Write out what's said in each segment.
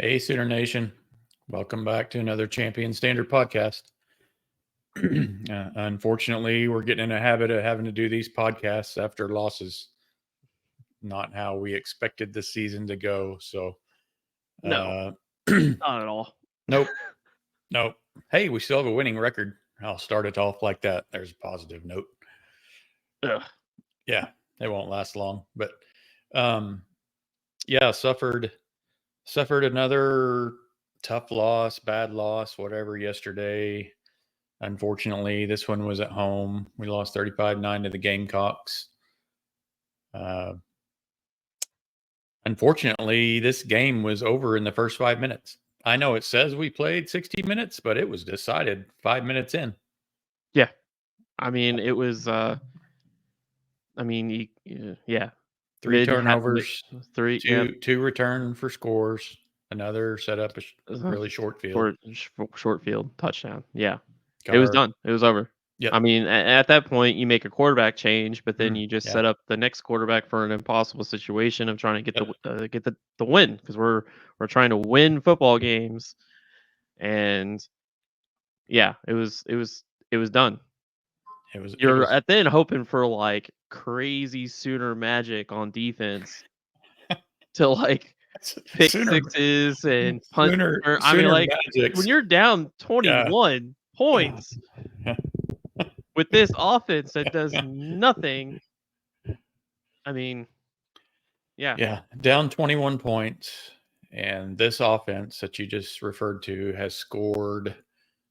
Hey, Sooner Nation. Welcome back to another Champion Standard podcast. Unfortunately, we're getting in a habit of having to do these podcasts after losses. Not how we expected the season to go. So, No, nope, not at all. nope. Hey, we still have a winning record. I'll start it off like that. There's a positive note. Ugh. Yeah, it won't last long. But, yeah, suffered another tough loss, bad loss, whatever yesterday. Unfortunately, this one was at home. We lost 35-9 to the Gamecocks. Unfortunately, this game was over in the first 5 minutes. I know it says we played 60 minutes, but it was decided 5 minutes in. Yeah. I mean, it was. Yeah. Three Mid turnovers, three. Yeah. two return for scores. Another set up a uh, really short field. Short field touchdown. Yeah. Got It was our done. It was over. Yep. I mean, at that point, you make a quarterback change, but then you just Yeah. set up the next quarterback for an impossible situation of trying to get Yep. get the win, because we're trying to win football games, and yeah, it was done. It You're was at then hoping for, like, crazy Sooner magic on defense to, like, pick Sooner sixes and punt return. I mean, Sooner like, when Magics. you're down Yeah. 21 points with this offense that does nothing, I mean, yeah. Yeah, down 21 points. And this offense that you just referred to has scored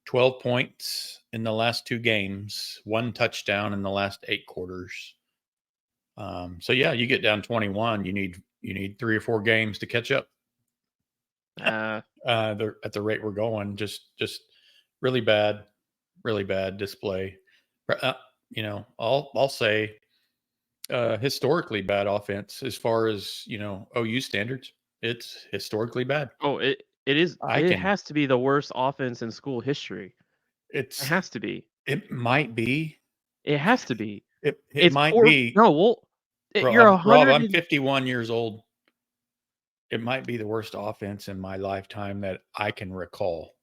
12 points in the last two games, one touchdown in the last 8 quarters. So yeah, you get down 21, you need 3 or 4 games to catch up. Uh, At the rate we're going, just really bad display. Uh, I'll say historically bad offense as far as OU standards. It's historically bad. oh, I it can. has to be the worst offense in school history. It It's has to be. it might be. It has to be. It It's might poor. be. No, well, you're Rob, 100 I'm and 51 years old. It might be the worst offense in my lifetime that I can recall.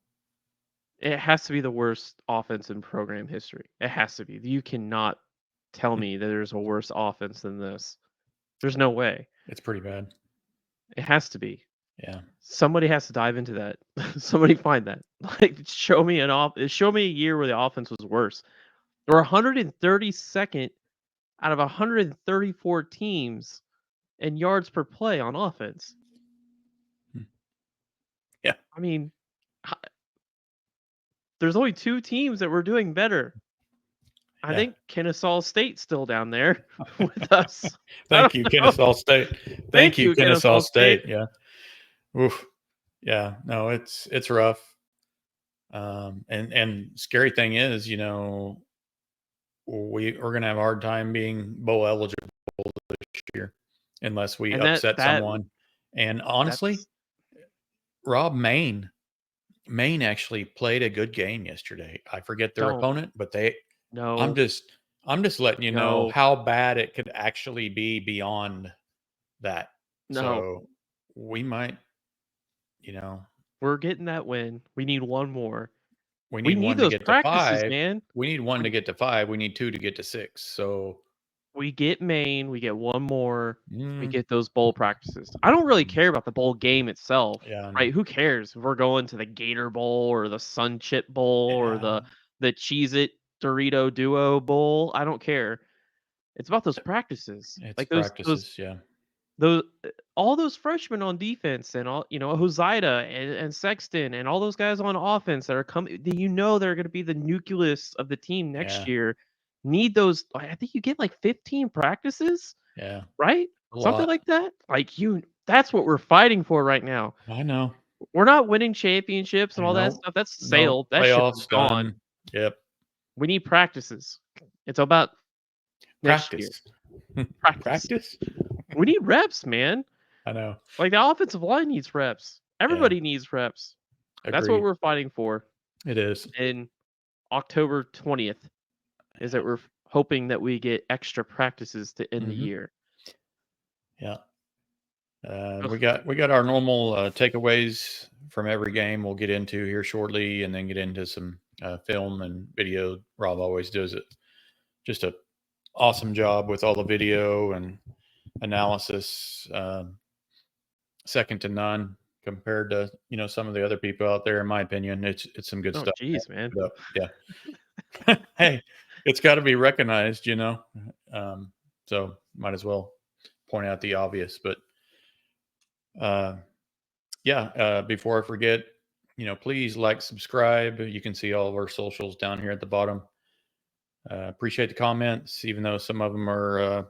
it has to be the worst offense in program history. It has to be. You cannot tell me that there's a worse offense than this. There's no way. It's pretty bad. It has to be. Yeah. Somebody has to dive into that. Somebody find that. Like, show me a year where the offense was worse. We're 132nd out of 134 teams in yards per play on offense. Yeah. I mean, there's only 2 teams that were doing better. I Yeah. think Kennesaw State's still down there with us. I Thank don't you, know. Kennesaw State. Thank Thank you, you, Kennesaw Kennesaw State. State. Yeah. Oof. Yeah. No, it's rough. And scary thing is, we're gonna have a hard time being bowl eligible this year unless we And upset someone. And honestly, that's Rob, Maine actually played a good game yesterday. I forget their don't opponent, but I'm no just I'm just letting you know no how bad it could actually be beyond that. no. So we might, you know, We're getting that win. We need one more. we We need need one to those get to practices, 5. man. We need one to We get to 5. We need 2 to get to 6. So, we get Maine, we get one more, we mm, get those bowl practices. I don't really mm, care about the bowl game itself, yeah, I know. right? Who cares if we're going to the Gator Bowl or the Sun Chip Bowl or Yeah, the Cheez It Dorito Duo Bowl? I don't care. It's about those practices. it's Like practices. Yeah, those all those freshmen on defense and all, Hoseida and Sexton and all those guys on offense that are coming, that they're going to be the nucleus of the team next yeah, year, need those. I think you get like 15 practices, yeah. right? A Something lot. like that. Like, that's what we're fighting for right now. I know. We're not winning championships and I all that know. stuff. That's No sailed. That ship is playoffs gone. done. Yep. We need practices. It's about next year. Practice. Practice. Practice. We need reps, man. I know. Like, the offensive line needs reps. Yeah. Everybody needs reps. That's what Agree. we're fighting for. It is. In October 20th is that we're hoping that we get extra practices to end the Hmm. year. Yeah. We got our normal takeaways from every game we'll get into here shortly, and then get into some film and video. Rob always does it. Just a awesome job with all the video and analysis. Second to none compared to some of the other people out there. In my opinion, it's some good stuff. Geez, man. Yeah. Hey, it's got to be recognized, so might as well point out the obvious. But before I forget, please like, subscribe. You can see all of our socials down here at the bottom. Appreciate the comments, even though some of them are a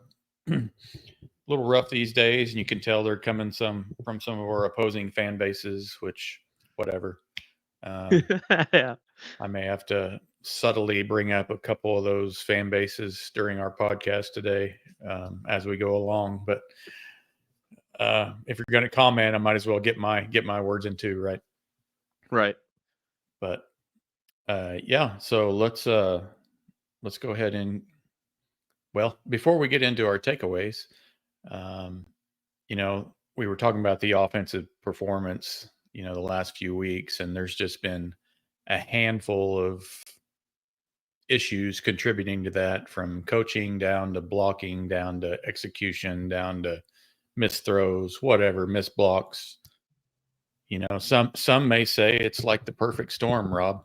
little rough these days, and you can tell they're coming from some of our opposing fan bases, which whatever. Yeah. I may have to subtly bring up a couple of those fan bases during our podcast today as we go along. But if you're going to comment, I might as well get my words in too, right? Right. But so let's go ahead and, well, before we get into our takeaways, we were talking about the offensive performance, the last few weeks, and there's just been a handful of issues contributing to that, from coaching down to blocking, down to execution, down to missed throws, whatever, missed blocks. Some may say it's like the perfect storm, Rob.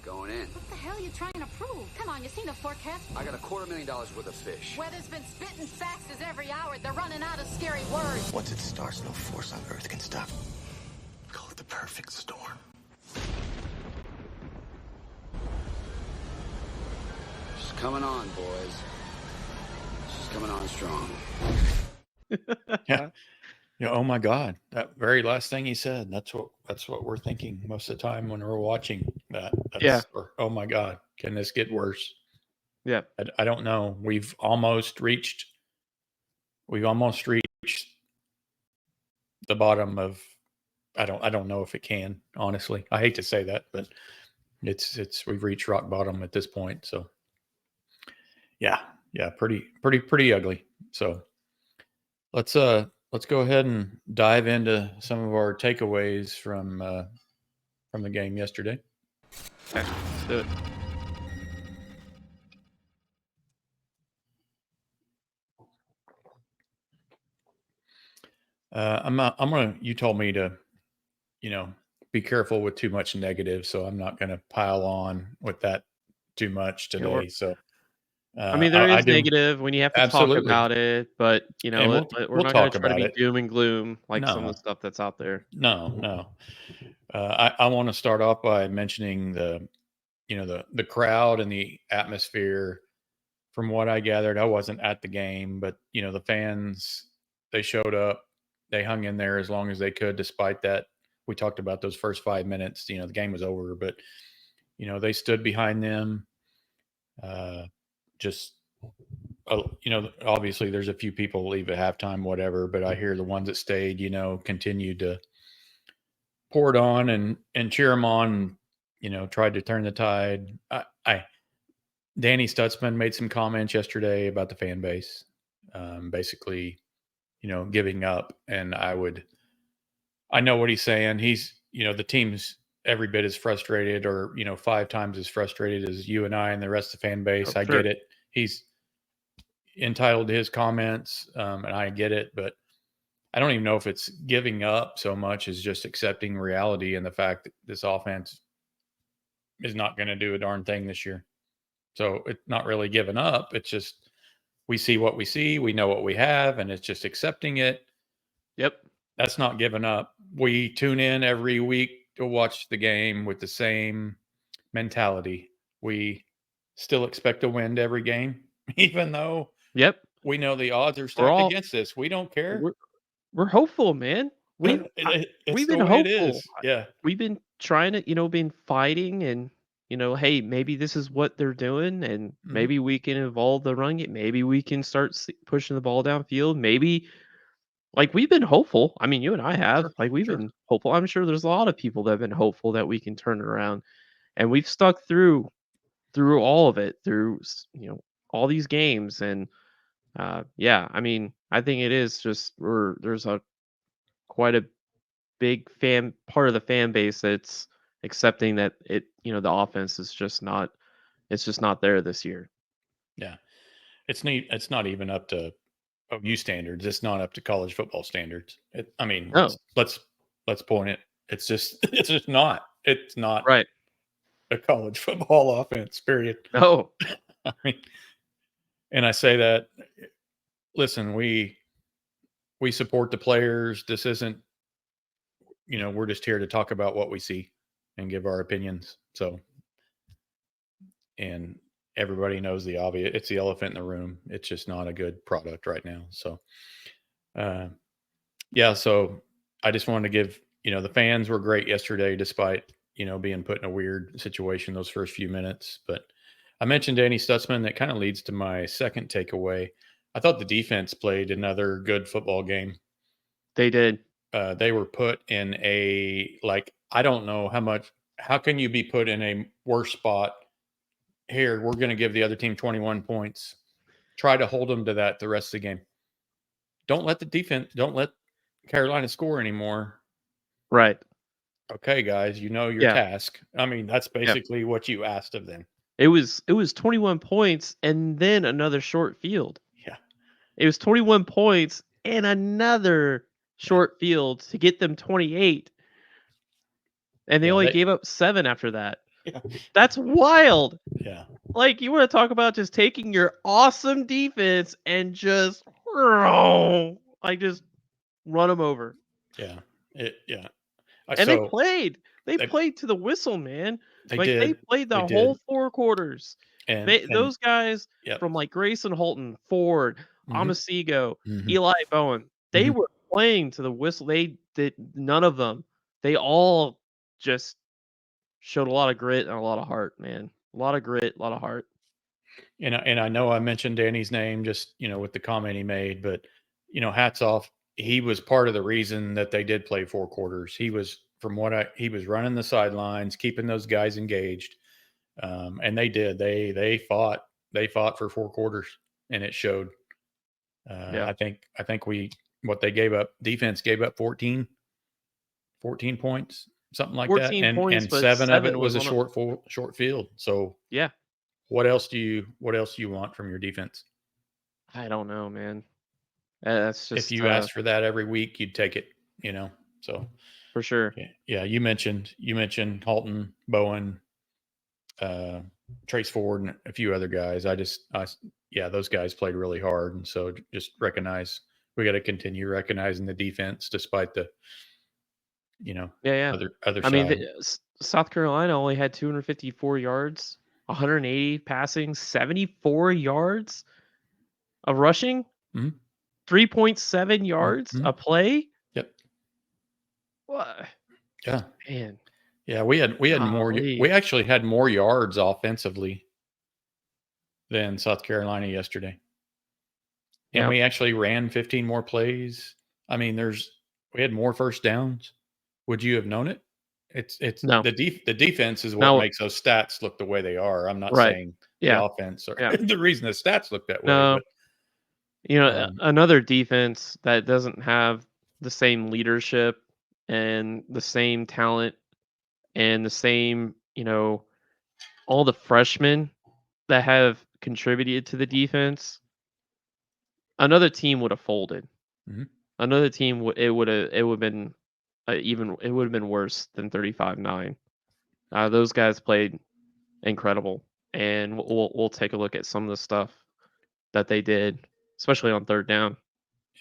Going in. What the hell are you trying to prove? Come on, you seen the forecast? I got $250,000 worth of fish. Weather's been spitting facts as every hour. They're running out of scary words. Once it starts, no force on Earth can stop. Call it the perfect storm. She's coming on, boys. She's coming on strong. Yeah. Oh my God, that very last thing he said, that's what we're thinking most of the time when we're watching that. Or, oh my God, can this get worse? Yeah. I don't know. We've almost reached the bottom of, I don't know if it can, honestly. I hate to say that, but we've reached rock bottom at this point. So yeah, pretty ugly. So let's go ahead and dive into some of our takeaways from the game yesterday. Okay, let's do it. You told me to, be careful with too much negative, so I'm not going to pile on with that too much today. So I mean, there is negative when you have to absolutely talk about it, but we're not going to try to be doom and gloom like some of the stuff that's out there. No. I want to start off by mentioning the crowd and the atmosphere. From what I gathered, I wasn't at the game, but the fans, they showed up, they hung in there as long as they could, despite that. We talked about those first 5 minutes. The game was over, but they stood behind them. Obviously there's a few people leave at halftime, whatever, but I hear the ones that stayed, continued to pour it on and cheer them on, tried to turn the tide. Danny Stutzman made some comments yesterday about the fan base, basically, giving up. And I know what he's saying. He's, the team's every bit as frustrated, or 5 times as frustrated as you and I and the rest of the fan base. I get it. He's entitled to his comments, and I get it, but I don't even know if it's giving up so much as just accepting reality and the fact that this offense is not going to do a darn thing this year. So it's not really giving up. It's just, we see what we see, we know what we have, and it's just accepting it. Yep. That's not giving up. We tune in every week to watch the game with the same mentality. We still expect to win every game, even though we know the odds are stacked against us. We don't care. We're hopeful, man. We've been hopeful. Yeah. We've been trying to, been fighting, and hey, maybe this is what they're doing, and maybe we can evolve the run game. Maybe we can start pushing the ball downfield. Maybe, we've been hopeful. I mean, you and I have. We've been hopeful. I'm sure there's a lot of people that have been hopeful that we can turn it around, and we've stuck through all of it, through all these games. And I mean, I think it is just there's a quite a big part of the fan base that's accepting that the offense is just not there this year. Yeah. It's not even up to OU standards. It's not up to college football standards. No. Let's point it. It's just not. It's not Right. a college football offense, period. No. I mean, and I say that, listen, we support the players. This isn't, we're just here to talk about what we see and give our opinions. So, and everybody knows the obvious. It's the elephant in the room. It's just not a good product right now. So, so I just wanted to give, the fans were great yesterday, despite, being put in a weird situation those first few minutes. But I mentioned Danny Stutzman. That kind of leads to my second takeaway. I thought the defense played another good football game. They did. They were put in I don't know how can you be put in a worse spot? Here, we're going to give the other team 21 points. Try to hold them to that the rest of the game. Don't let Carolina score anymore. Right. Okay, guys, your task. I mean, that's basically what you asked of them. It was 21 points and then another short field. Yeah. It was 21 points and another short field to get them 28. And they only gave up 7 after that. Yeah. That's wild. Yeah. Like, you want to talk about just taking your awesome defense and just run them over. Yeah. And they played. They played to the whistle, man. They Like, did. they played the whole 4 quarters. And Those guys yep. from like Grayson Holton, Ford, Amasigo, Eli Bowen, they were playing to the whistle. They did none of them. They all just showed a lot of grit and a lot of heart, man. A lot of grit, a lot of heart. And I know I mentioned Danny's name just, with the comment he made, but, hats off. He was part of the reason that they did play 4 quarters. He was, he was running the sidelines, keeping those guys engaged. And they did. They fought for 4 quarters, and it showed. I think what they gave up, defense gave up 14 points, something like that. 14 points, and but 7 of it was a on short field. So yeah. What else do you want from your defense? I don't know, man. That's just, if you asked for that every week, you'd take it, so for sure. Yeah. You mentioned Halton, Bowen, Trace Ford, and a few other guys. Those guys played really hard. And so just we got to continue recognizing the defense despite the, other side. I mean, South Carolina only had 254 yards, 180 passing, 74 yards of rushing, 3.7 yards a play. Yep. What? Yeah. Man. Yeah, we had more. We actually had more yards offensively than South Carolina yesterday, and we actually ran 15 more plays. I mean, we had more first downs. Would you have known it? It's no. The defense is what makes those stats look the way they are. I'm not saying the offense or the reason the stats look that way. No. But, another defense that doesn't have the same leadership and the same talent and the same, all the freshmen that have contributed to the defense, another team would have folded. Another team it would have been worse than 35-9. Those guys played incredible, and we'll take a look at some of the stuff that they did, especially on third down.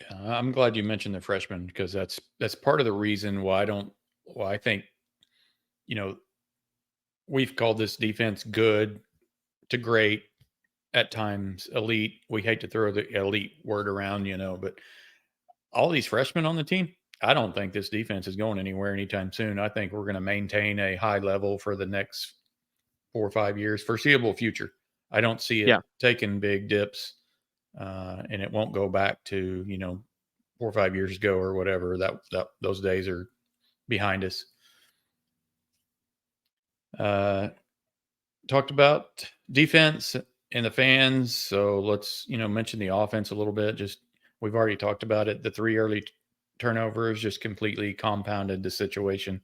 Yeah, I'm glad you mentioned the freshmen, because that's part of the reason why I think, we've called this defense good to great, at times elite. We hate to throw the elite word around, but all these freshmen on the team, I don't think this defense is going anywhere anytime soon. I think we're going to maintain a high level for the next 4 or 5 years, foreseeable future. I don't see it taking big dips, and it won't go back to 4 or 5 years ago or whatever. That those days are behind us. Talked about defense and the fans, so let's mention the offense a little bit. Just, we've already talked about it. The 3 early turnovers just completely compounded the situation.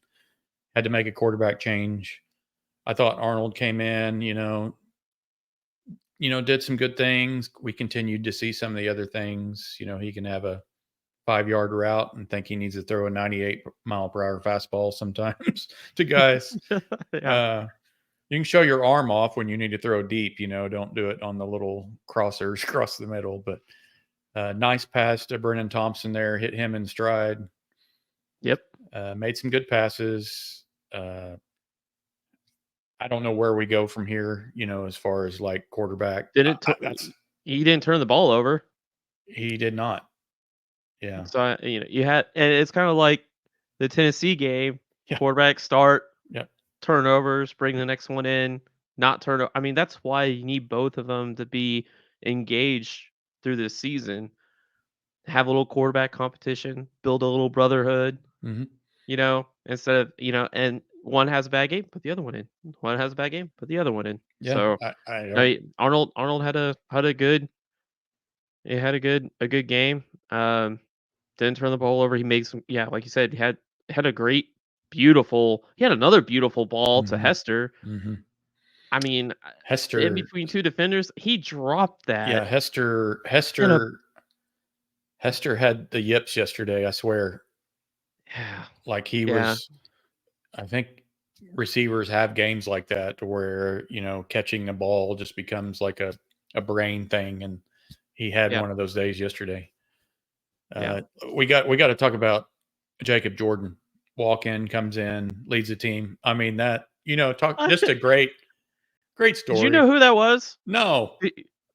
Had to make a quarterback change. I thought Arnold came in, did some good things. We continued to see some of the other things. He can have a 5-yard route and think he needs to throw a 98-mile-per-hour fastball sometimes to guys. Yeah. You can show your arm off when you need to throw deep. Don't do it on the little crossers across the middle. But nice pass to Brennan Thompson there, hit him in stride. Yep. Made some good passes. I don't know where we go from here, as far as like quarterback. He didn't turn the ball over. He did not. Yeah. So you had, and it's kind of like the Tennessee game. Yeah. Quarterback start, Yep. turnovers, bring the next one in, not turn. I mean, that's why you need both of them to be engaged through this season. Have a little quarterback competition, build a little brotherhood. Mm-hmm. Instead of and one has a bad game, put the other one in. One has a bad game, put the other one in. Yeah. So Arnold had a good game. Didn't turn the ball over. He made some, like you said, had a great, beautiful. He had another beautiful ball to Mhm. Hester. Mm-hmm. I mean, Hester in between two defenders, he dropped that. Yeah, Hester had the yips yesterday, I swear. Yeah. Like he was, I think receivers have games like that to where, catching the ball just becomes like a brain thing. And he had one of those days yesterday. We got to talk about Jacob Jordan. Walk in, comes in, leads the team. I mean, that, just a great story. Did you know who that was? No.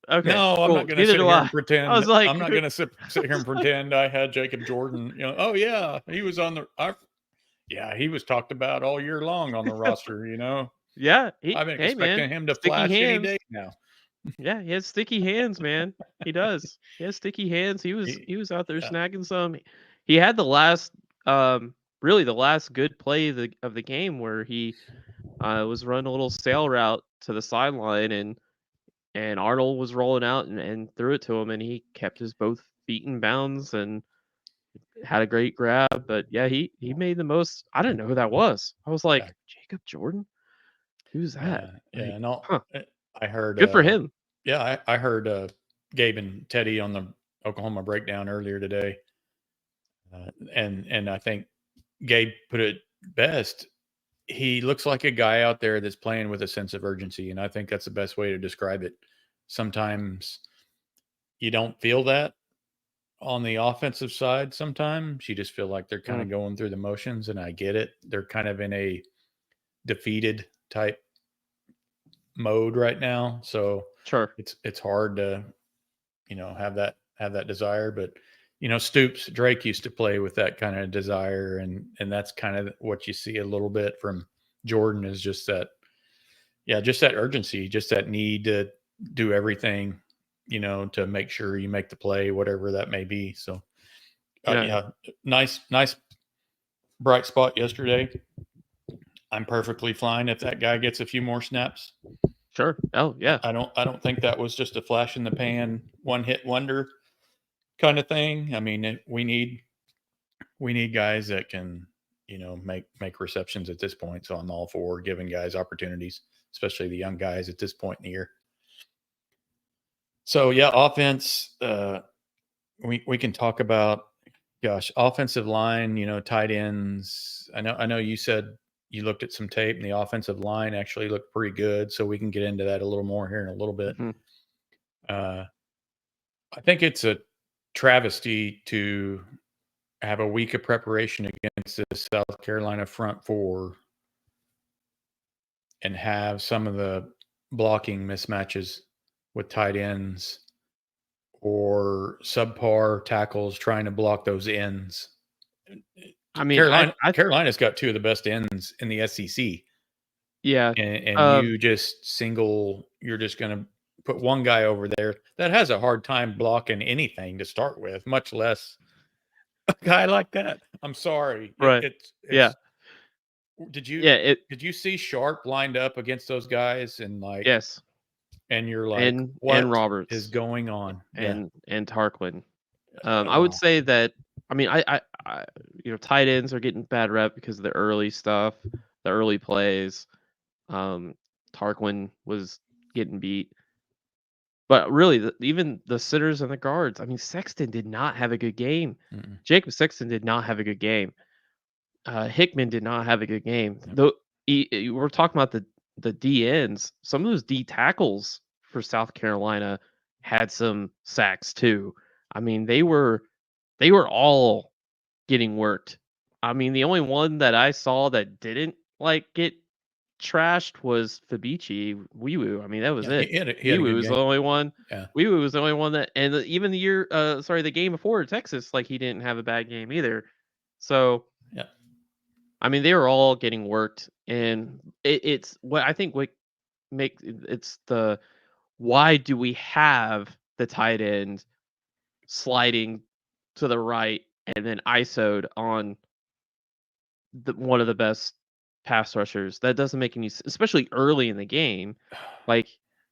Okay. No, I'm not going to sit here and pretend. I was like, I'm not going to sit here and pretend I had Jacob Jordan. Oh yeah, he was on the. He was talked about all year long on the roster. Yeah, I've been expecting him to sticky flash hands. any day now. Yeah, he has sticky hands, man. He does. He has sticky hands. He was out there snagging some. He had the last, really the last good play of the game where he was running a little sail route to the sideline and Arnold was rolling out and threw it to him, and he kept his both feet in bounds and had a great grab. But yeah, he made the most. I didn't know who that was. I was like, Jacob Jordan? Who's that? I heard. Good for him. Yeah, I heard Gabe and Teddy on the Oklahoma breakdown earlier today, and I think Gabe put it best. He looks like a guy out there that's playing with a sense of urgency, and I think that's the best way to describe it. Sometimes you don't feel that on the offensive side. Sometimes you just feel like they're kind of going through the motions, and I get it. They're kind of in a defeated type mode right now, so sure, it's hard to have that desire. But Stoops, Drake used to play with that kind of desire, and that's kind of what you see a little bit from Jordan, is just that urgency, just that need to do everything, to make sure you make the play, whatever that may be. So nice bright spot yesterday. I'm perfectly fine if that guy gets a few more snaps. Sure. Oh yeah. I don't think that was just a flash in the pan, one hit wonder kind of thing. I mean, we need guys that can, make receptions at this point. So I'm all for giving guys opportunities, especially the young guys at this point in the year. So yeah, offense. We can talk about, offensive line. Tight ends. I know you said you looked at some tape, and the offensive line actually looked pretty good. So we can get into that a little more here in a little bit. Mm-hmm. I think it's a travesty to have a week of preparation against the South Carolina front four and have some of the blocking mismatches with tight ends or subpar tackles trying to block those ends. I mean, Carolina's got two of the best ends in the SEC. Yeah. And you just you're just going to put one guy over there that has a hard time blocking anything to start with, much less a guy like that. I'm sorry. Right. Did you see Sharp lined up against those guys and yes. And you're like, what and Roberts is going on? and Tarquin. I would say that I mean, tight ends are getting bad rep because of the early stuff, the early plays. Tarquin was getting beat. But really, even the sitters and the guards, I mean, Sexton did not have a good game. Mm-mm. Jacob Sexton did not have a good game. Hickman did not have a good game. Yep. Though we're talking about the D ends, some of those D tackles for South Carolina had some sacks too. I mean, they were all getting worked. I mean, the only one that I saw that didn't like get trashed was Fabici Wee. I mean, that was Yeah, it. he had a good Was the game. only one. Yeah. Wee was the only one that, and even the game before Texas, like he didn't have a bad game either. So Yeah. I mean, they were all getting worked, and it's what I think what make it's the why do we have the tight end sliding to the right and then ISO'd on one of the best pass rushers? That doesn't make any especially early in the game. Like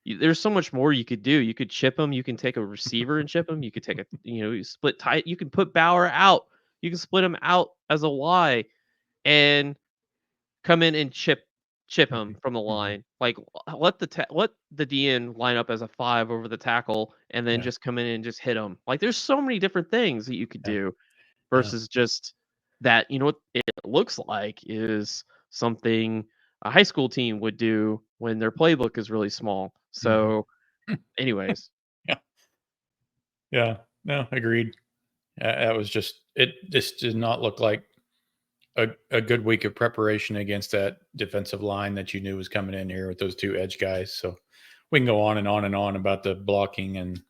there's so much more you could do. You could chip him. You can take a receiver and chip him. You could take you split tight. You can put Bauer out. You can split him out as a Y and come in and chip him from the Mhm. line. Like let the DN line up as a 5 over the tackle and then Yeah. just come in and just hit him. Like there's so many different things that you could Yeah. do Yeah. versus just that. What it looks like is something a high school team would do when their playbook is really small. So, anyways, Yeah. Yeah. No, agreed. That was just it. This did not look like a good week of preparation against that defensive line that you knew was coming in here with those two edge guys. So we can go on and on and on about the blocking and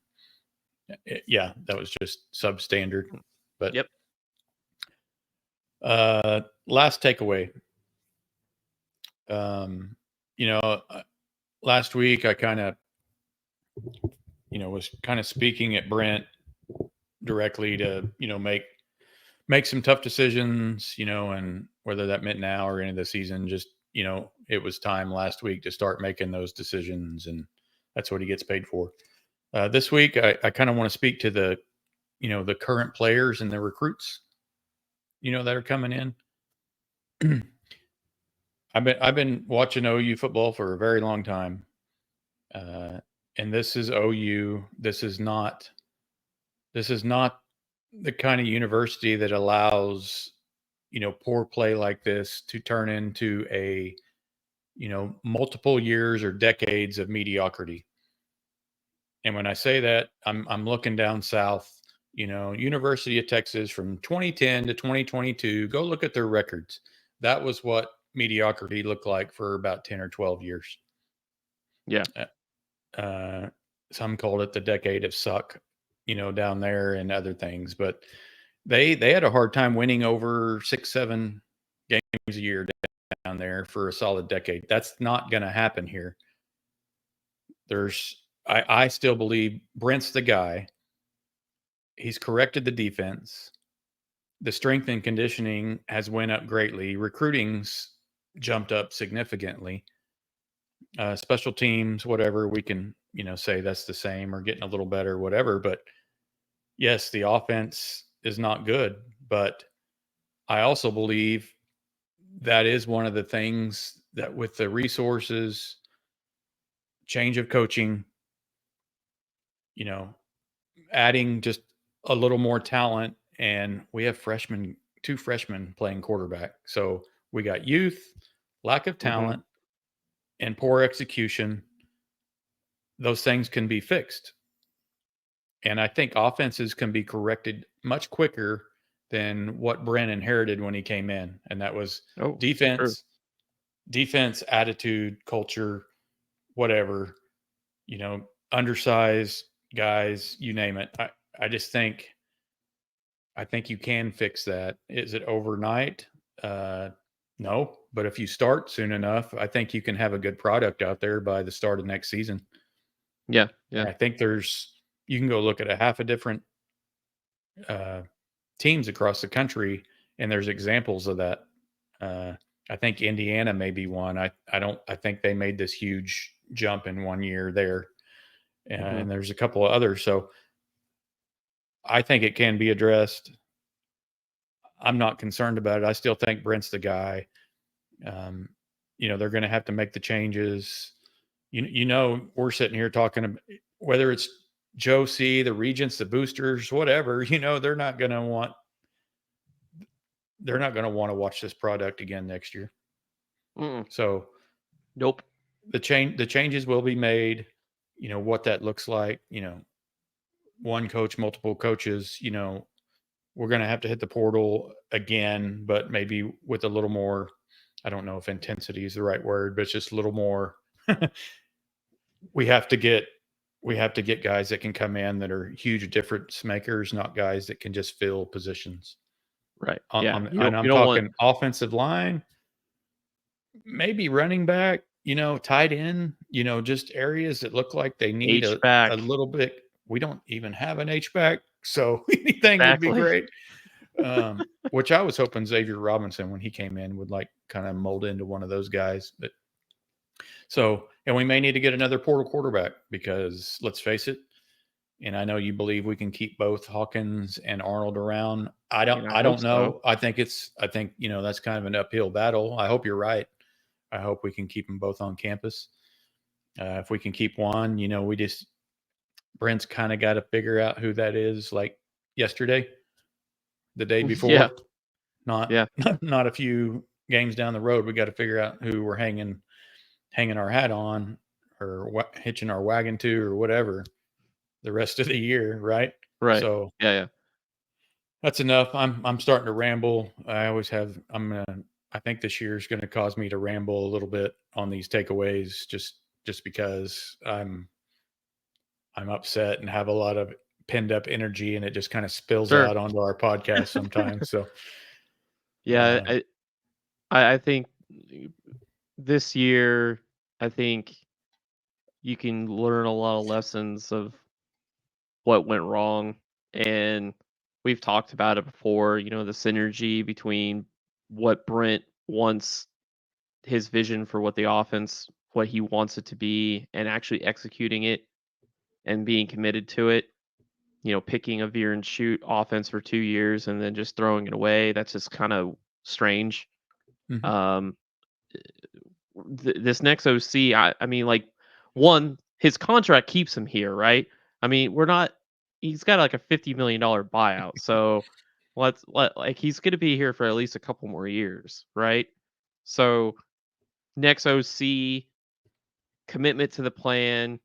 yeah, that was just substandard. But yep. last takeaway. You know, last week I kind of, was kind of speaking at Brent directly to, make some tough decisions, and whether that meant now or into the season, just, it was time last week to start making those decisions, and that's what he gets paid for. This week, I kind of want to speak to the, the current players and the recruits, that are coming in. I've been watching OU football for a very long time, and this is OU. This is not the kind of university that allows poor play like this to turn into a multiple years or decades of mediocrity. And when I say that, I'm looking down south, University of Texas from 2010 to 2022. Go look at their records. That was what mediocrity looked like for about 10 or 12 years. Yeah. Some called it the decade of suck, down there and other things, but they had a hard time winning over 6-7 games a year down there for a solid decade. That's not going to happen here. I still believe Brent's the guy. He's corrected the defense. The strength and conditioning has went up greatly. Recruiting's jumped up significantly. Special teams, whatever, we can, say that's the same or getting a little better, whatever. But yes, the offense is not good, but I also believe that is one of the things that with the resources, change of coaching, adding just a little more talent, and we have two freshmen playing quarterback. So we got youth, lack of talent, and poor execution. Those things can be fixed. And I think offenses can be corrected much quicker than what Brent inherited when he came in. And that was defense, attitude, culture, whatever, undersized guys, you name it. I just think you can fix that. Is it overnight? No, but if you start soon enough, I think you can have a good product out there by the start of next season. Yeah. And I think you can go look at a half a different teams across the country, and there's examples of that. I think Indiana may be one. I think they made this huge jump in 1 year there, and there's a couple of others. So I think it can be addressed. I'm not concerned about it. I still think Brent's the guy. They're going to have to make the changes. We're sitting here talking whether it's Joe C, the regents, the boosters, whatever. They're not going to want to watch this product again next year. Mm-mm. So, nope. The changes will be made. What that looks like. One coach, multiple coaches. We're going to have to hit the portal again, but maybe with a little more. I don't know if intensity is the right word, but it's just a little more. we have to get guys that can come in that are huge difference makers, not guys that can just fill positions. Right. I'm You don't talking want offensive line, maybe running back, tight end, just areas that look like they need a H-back. little bit. We don't even have an H-back, so anything would be great. Which I was hoping Xavier Robinson, when he came in, would kind of mold into one of those guys. But and we may need to get another portal quarterback because let's face it, and I know you believe we can keep both Hawkins and Arnold around. I don't know. So. I think that's kind of an uphill battle. I hope you're right. I hope we can keep them both on campus. If we can keep one, Brent's kind of got to figure out who that is. Like yesterday, the day before, Yeah. not a few games down the road. We got to figure out who we're hanging our hat on or hitching our wagon to or whatever the rest of the year, right? Right. So yeah. That's enough. I'm starting to ramble. I think this year is going to cause me to ramble a little bit on these takeaways just because I'm upset and have a lot of pent up energy and it just kind of spills out onto our podcast sometimes. So yeah, I think this year, I think you can learn a lot of lessons of what went wrong. And we've talked about it before, the synergy between what Brent wants, his vision for what the offense, what he wants it to be, and actually executing it and being committed to it. Picking a veer and shoot offense for 2 years and then just throwing it away. That's just kind of strange. Mhm. This next OC, I mean, one, his contract keeps him here, right? I mean, he's got like a $50 million buyout. So he's going to be here for at least a couple more years, right? So next OC, commitment to the plan.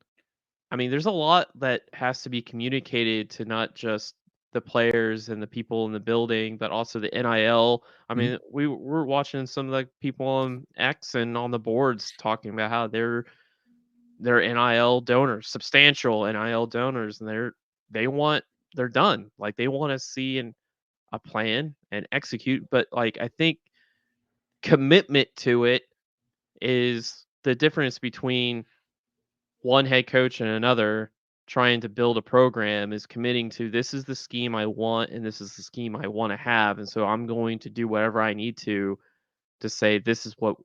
I mean, there's a lot that has to be communicated to not just the players and the people in the building, but also the NIL. I mean, we're watching some of the people on X and on the boards talking about how they're NIL donors, substantial NIL donors, and they're done. Like they want to see a plan and execute. But I think commitment to it is the difference between one head coach and another trying to build a program is committing to this is the scheme I want and this is the scheme I want to have. And so I'm going to do whatever I need to say this is what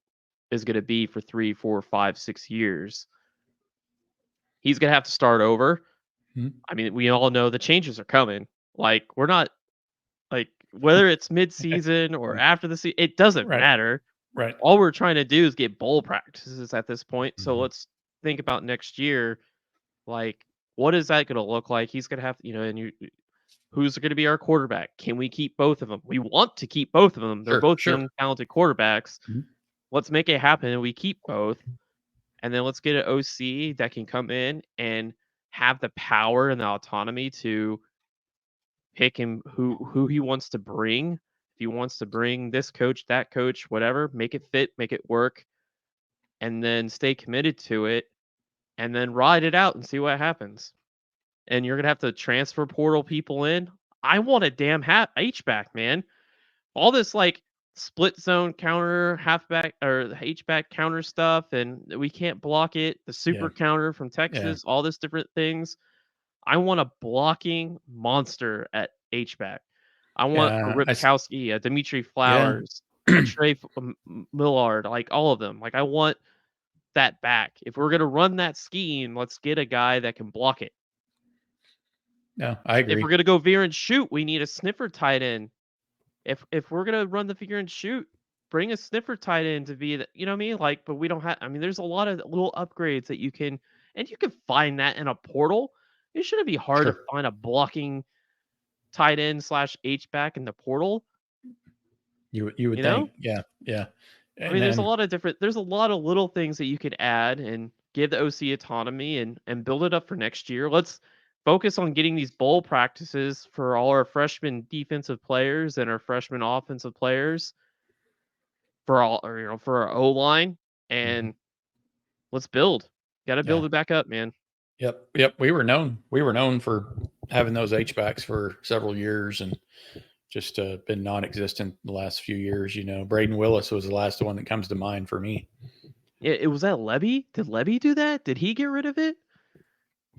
is going to be for 3, 4, 5, 6 years. He's going to have to start over. Mhm. I mean, we all know the changes are coming. We're not whether it's mid-season or after the season, it doesn't matter. Right. All we're trying to do is get bowl practices at this point. So Mhm. let's think about next year. What is that going to look like? He's going to have, who's going to be our quarterback? Can we keep both of them? We want to keep both of them. They're both young, talented quarterbacks. Mhm. Let's make it happen and we keep both. And then let's get an OC that can come in and have the power and the autonomy to pick him who he wants to bring. If he wants to bring this coach, that coach, whatever, make it fit, make it work, and then stay committed to it, and then ride it out and see what happens. And you're gonna have to transfer portal people in. I want a damn H-back, man. All this split zone counter, halfback or the H-back counter stuff, and we can't block it. The super counter from Texas, all this different things. I want a blocking monster at H-back. I want a Ripkowski, a Dimitri Flowers, a Trey Millard, all of them. I want that back. If we're gonna run that scheme, let's get a guy that can block it. No, I agree. If we're gonna go veer and shoot, we need a sniffer tight end. if we're gonna run the figure and shoot, bring a sniffer tight end to be the, you know what I mean? Like, but we don't have. I mean, there's a lot of little upgrades that you can, and you can find that in a portal. It shouldn't be hard to Sure. find a blocking tight end / H back in the portal. You would You know? think, yeah. I And mean, there's a then lot of different. There's a lot of little things that you could add and give the OC autonomy and build it up for next year. Let's focus on getting these bowl practices for all our freshman defensive players and our freshman offensive players for all, or, for our O line, and let's build. Got to build yeah, it back up, man. yep. We were known for having those H backs for several years, and just been non-existent the last few years. Braden Willis was the last one that comes to mind for me. It was that Levy. Did Levy do that? Did he get rid of it?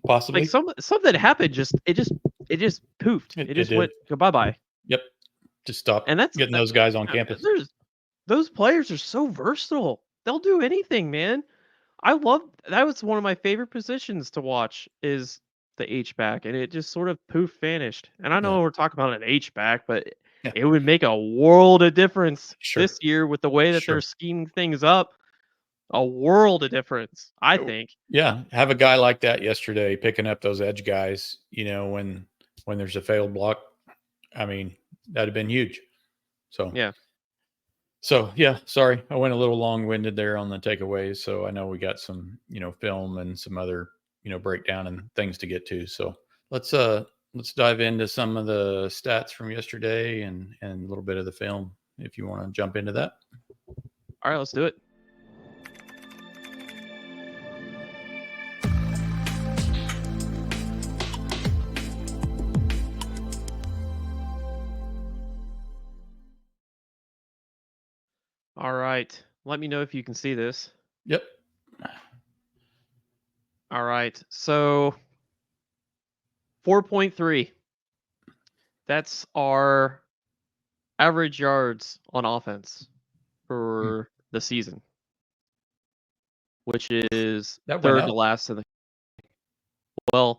Possibly. Like something happened. It just poofed. It just did. went bye bye. Yep. Just stop And that's getting those guys on campus. Those players are so versatile. They'll do anything, man. That was one of my favorite positions to watch is the H back, and it just sort of poof vanished. And I know Yeah. we're talking about an H back, but Yeah. it would make a world of difference Sure. this year with the way that Sure. they're scheming things up. A world of difference, I think. Yeah, have a guy like that yesterday picking up those edge guys. When there's a failed block, I mean, that'd have been huge. So Yeah. Sorry, I went a little long-winded there on the takeaways. So I know we got some film and some other breakdown and things to get to. So let's dive into some of the stats from yesterday and a little bit of the film if you want to jump into that. All right, let's do it. All right. Let me know if you can see this. Yep. All right. So 4.3. That's our average yards on offense for the season, which is That went third up. to last in the. Because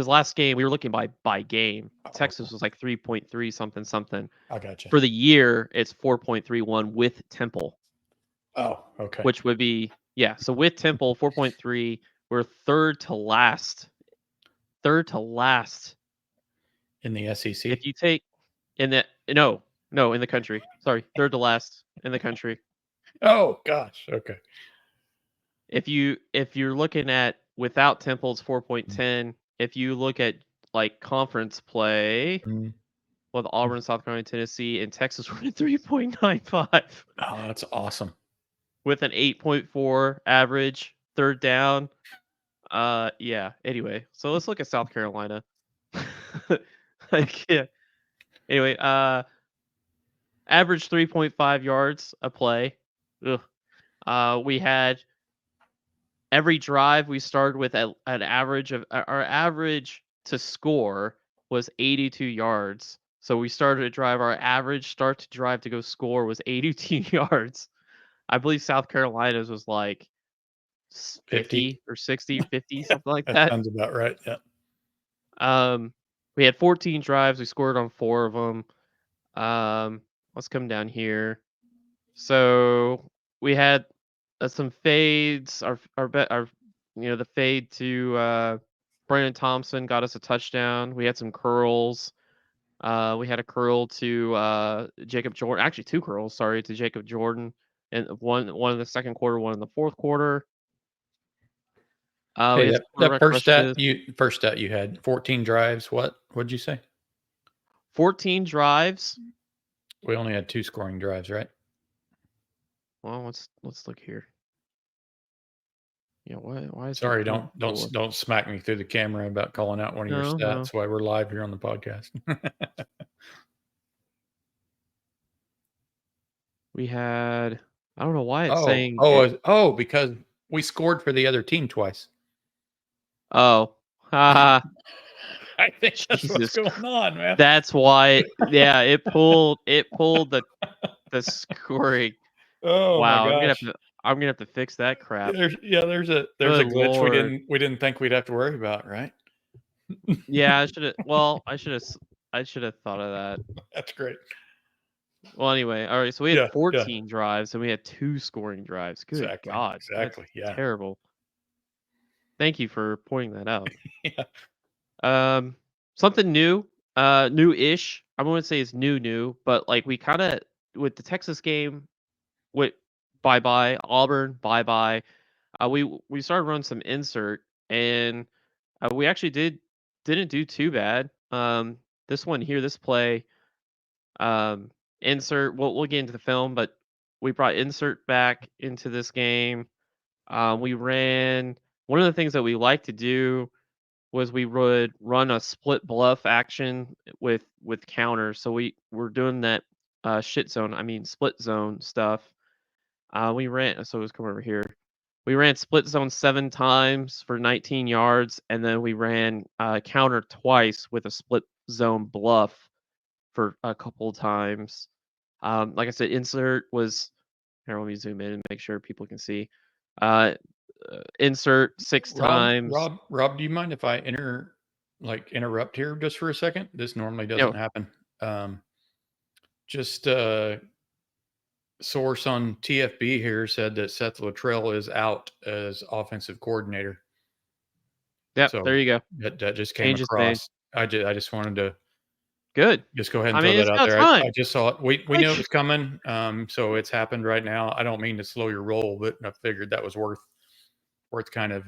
last game we were looking by game. Texas was like 3.3 something. I gotcha. For the year, it's 4.31 with Temple. Oh, okay. Which would be, so with Temple 4.3, we're third to last in the SEC. if you take in the in the country. Sorry, third to last in the country. Oh gosh, okay. If you're looking at without Temple, it's 4.10. If you look at like conference play with Auburn, South Carolina, Tennessee, and Texas, we're at 3.95. Oh, that's awesome. With an 8.4 average, third down. Anyway, so let's look at South Carolina. Anyway, average 3.5 yards a play. Ugh. We had every drive we started with an average of our average to score was 82 yards. So we started a drive. Our average start to drive to go score was 82 yards. I believe South Carolina's was like 50 or 60, 50, something like that. That sounds about right. Yeah. We had 14 drives. We scored on 4 of them. Let's come down here. So we had some fades. The fade to Brandon Thompson got us a touchdown. We had some curls. We had a curl to Jacob Jordan. Actually, 2 curls. Sorry, to Jacob Jordan, and one in the second quarter, one in the fourth quarter. Hey, that first stat you had 14 drives. What'd you say? 14 drives. We only had 2 scoring drives, right? Well, let's look here. Yeah, why is Sorry, don't smack me through the camera about calling out one of your stats while we're live here on the podcast. We had, I don't know why it's saying. Because we scored for the other team twice. Oh, I think that's what's going on, man. That's why. It pulled the scoring. Oh wow, my gosh. I'm gonna have to fix that crap. There's a glitch Lord. we didn't think we'd have to worry about, right? Yeah, I I should have thought of that. That's great. Well, anyway, all right. So we Yeah, had yeah. 14 drives and we had 2 scoring drives. Good God, that's Exactly. Yeah. terrible. Thank you for pointing that out. Yeah. Something new, new-ish. I wouldn't say it's new, but like we kind of with the Texas game, with bye bye Auburn, bye bye. We started running some insert, and we actually didn't do too bad. This one here, this play, um, insert. We'll get into the film, but we brought insert back into this game. We ran one of the things that we like to do was we would run a split bluff action with counters. So we were doing that shit zone. I mean split zone stuff. We ran. So let's come over here. We ran split zone 7 times for 19 yards, and then we ran counter twice with a split zone bluff for a couple times. Like I said, insert was here. Let me zoom in and make sure people can see. Uh, insert 6 times. Rob, do you mind if I interrupt here just for a second? This normally doesn't No, happen. Just source on TFB here said that Seth Littrell is out as offensive coordinator. yep, So there you go. that just came Changes made. across. I just wanted to Good. just go ahead and I throw mean, that it's out about there. I time. just saw it. We Like, knew it was coming. So it's happened right now. I don't mean to slow your roll, but I figured that was worth kind of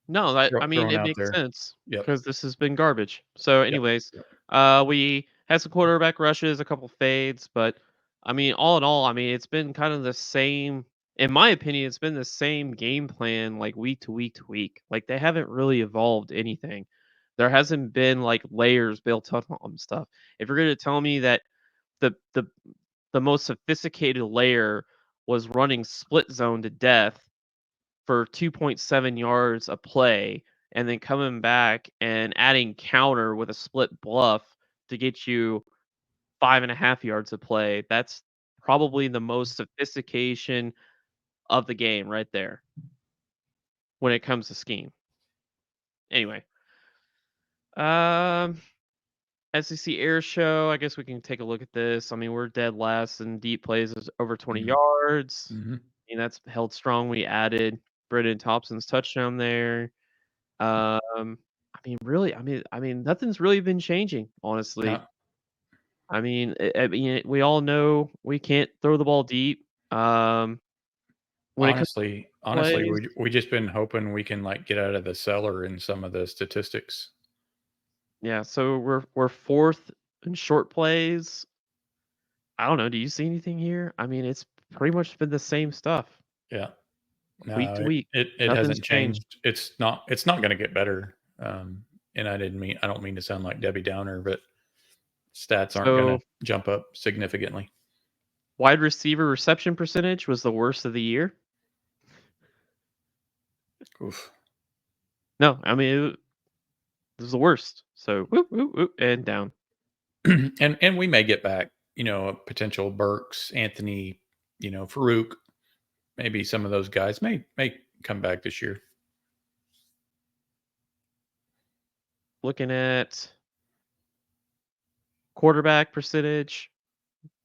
no, that I mean, throwing it out makes there. sense Yep. because this has been garbage. So, Yep. anyways, Yep. we had some quarterback rushes, a couple fades, but I mean, all in all, I mean, it's been kind of the same. In my opinion, it's been the same game plan like week to week to week. Like they haven't really evolved anything. There hasn't been like layers built up on stuff. If you're going to tell me that the the the most sophisticated layer was running split zone to death for 2.7 yards a play and then coming back and adding counter with a split bluff to get you 5.5 yards of play. That's probably the most sophistication of the game right there when it comes to scheme. Anyway, um, SEC Air Show. I guess we can take a look at this. I mean, we're dead last in deep plays is over 20 Mhm. yards. Mhm. I mean, that's held strong. We added Brendan Thompson's touchdown there. I mean, really, I mean, nothing's really been changing, honestly. Yeah. I mean, we all know we can't throw the ball deep. When it comes to Honestly, plays, we just been hoping we can like get out of the cellar in some of the statistics. yeah. So we're fourth in short plays. I don't know. Do you see anything here? I mean, it's pretty much been the same stuff Yeah. week to No, week. it Nothing's hasn't changed. changed. It's not going to get better. And I don't mean to sound like Debbie Downer, but stats aren't going to So jump up significantly. wide receiver reception percentage was the worst of the year. Oof. No, I mean it was the worst. So whoop, whoop, whoop, and down. And we may get back, a potential Burks, Anthony, Farouk, maybe some of those guys may come back this year. Looking at quarterback percentage,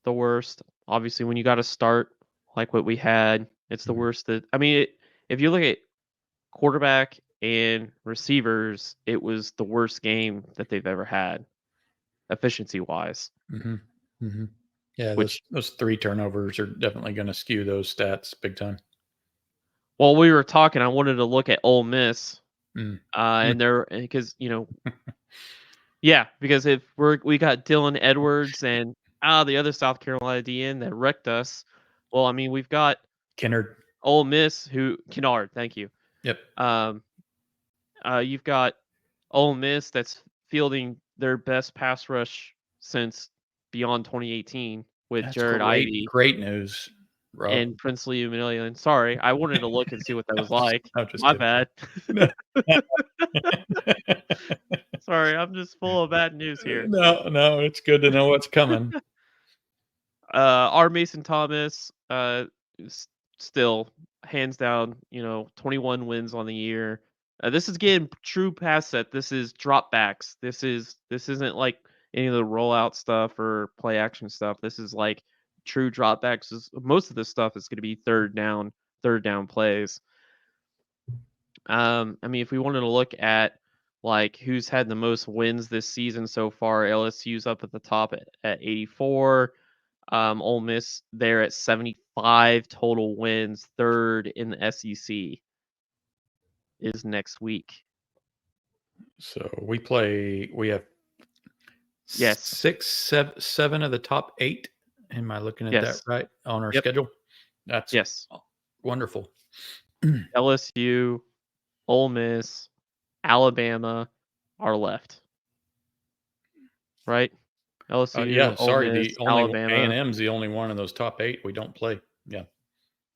the worst. Obviously, when you got to start like what we had, it's the Mhm. worst. I mean, if you look at quarterback and receivers, it was the worst game that they've ever had, efficiency wise. Mhm. Mhm. Yeah, Which, those 3 turnovers are definitely gonna skew those stats big time. while we were talking, I wanted to look at Ole Miss, Mm. and they're because yeah, because if we got Dylan Edwards and the other South Carolina DN that wrecked us. Well, I mean, we've got Kennard. Ole Miss who Kennard, thank you. Yep. Um, you've got Ole Miss that's fielding their best pass rush since beyond 2018 with That's Jared Ivey great news, Rob. and Princely Humilian. Sorry, I wanted to look and see what that was like. I'm just My kidding. bad. Sorry, I'm just full of bad news here. No, it's good to know what's coming. Our Mason Thomas, still hands down, 21 wins on the year. This is getting true pass set. This is dropbacks. This isn't like any of the rollout stuff or play action stuff. This is like true dropbacks. Most of this stuff is going to be third down plays. I mean, if we wanted to look at like who's had the most wins this season so far, LSU's up at the top at 84. Ole Miss there at 75 total wins, third in the SEC is next week. So we have Yes. 7 of the top 8. Am I looking at that Yes. right on our Yep. schedule? That's Yes. wonderful. LSU, Ole Miss, Alabama are left. Right? LSU, Yeah, Ole sorry, Miss, the only Alabama. A&M's the only one of those top 8 we don't play. Yeah.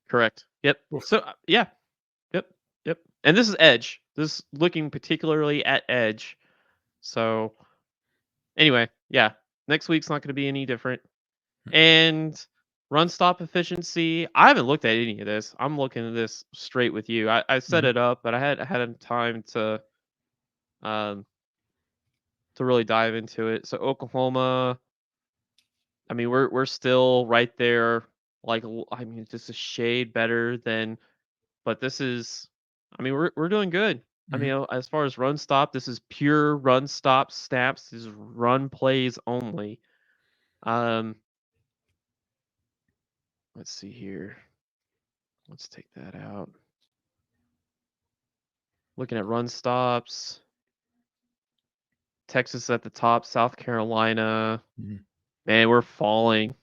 Correct. Yep. Oof. So yeah. Yep. And this is edge. This is looking particularly at edge. So anyway, yeah. Next week's not going to be any different. And run stop efficiency. I haven't looked at any of this. I'm looking at this straight with you. I set Mhm. it up, but I had time to really dive into it. So Oklahoma, I mean, we're still right there. Like, I mean, just a shade better than, but this is, I mean, we're doing good. I Mhm. mean, as far as run stop, this is pure run stop snaps. This is run plays only. Let's see here. Let's take that out. Looking at run stops. Texas at the top, South Carolina. Mhm. Man, we're falling.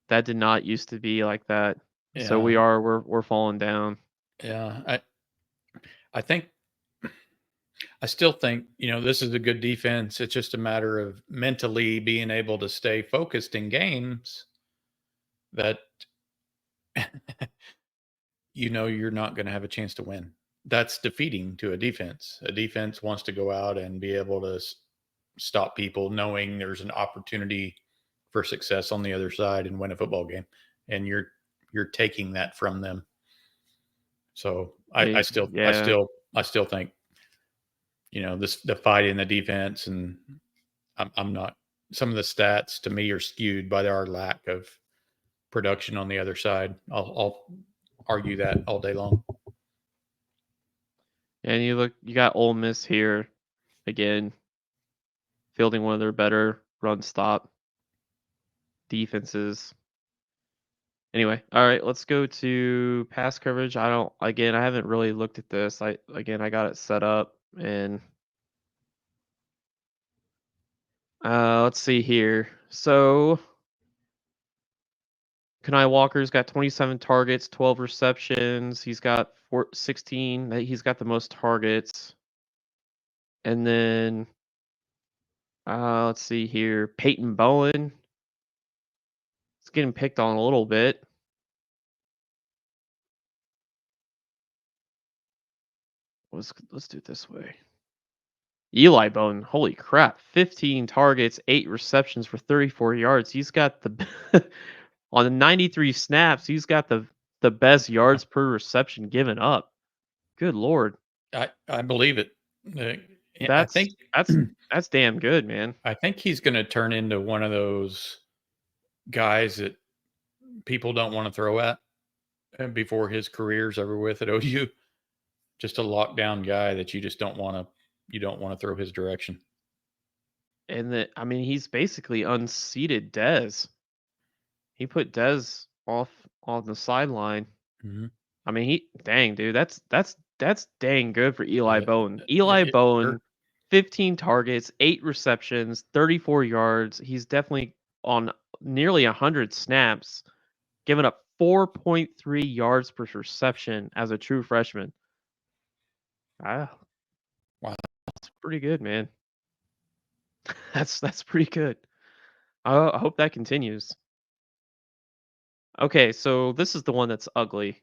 That did not used to be like that. So Yeah. we're falling down. Yeah. I still think, this is a good defense. It's just a matter of mentally being able to stay focused in games that you're not going to have a chance to win. That's defeating to a defense. A defense wants to go out and be able to stop people knowing there's an opportunity for success on the other side and win a football game. And you're taking that from them. So I still think, the fight in the defense, and I'm not, some of the stats to me are skewed by our lack of production on the other side. I'll argue that all day long. And you got Ole Miss here again, fielding one of their better run stop defenses. Anyway, all right, let's go to pass coverage. I haven't really looked at this. I got it set up and let's see here. So Kanai Walker's got 27 targets, 12 receptions. He's got 16. He's got the most targets. And then let's see here. Peyton Bowen. It's getting picked on a little bit. Let's do it this way. Eli Bowen, holy crap. 15 targets, 8 receptions for 34 yards. He's got the on the 93 snaps, he's got the best yards per reception given up. Good lord. I believe it. I That's think that's damn good, man. I think he's going to turn into one of those guys that people don't want to throw at before his career's over with at OU. Just a lockdown guy that you just don't want to throw his direction. And I mean, he's basically unseated Dez. He put Dez off on the sideline. Mm-hmm. I mean, dang dude, that's dang good for Eli Bowen. Yeah, Eli Bowen, hurt. 15 targets, 8 receptions, 34 yards. He's definitely on nearly 100 snaps, giving up 4.3 yards per reception as a true freshman. Wow, that's pretty good, man. That's pretty good. I hope that continues. Okay, so this is the one that's ugly,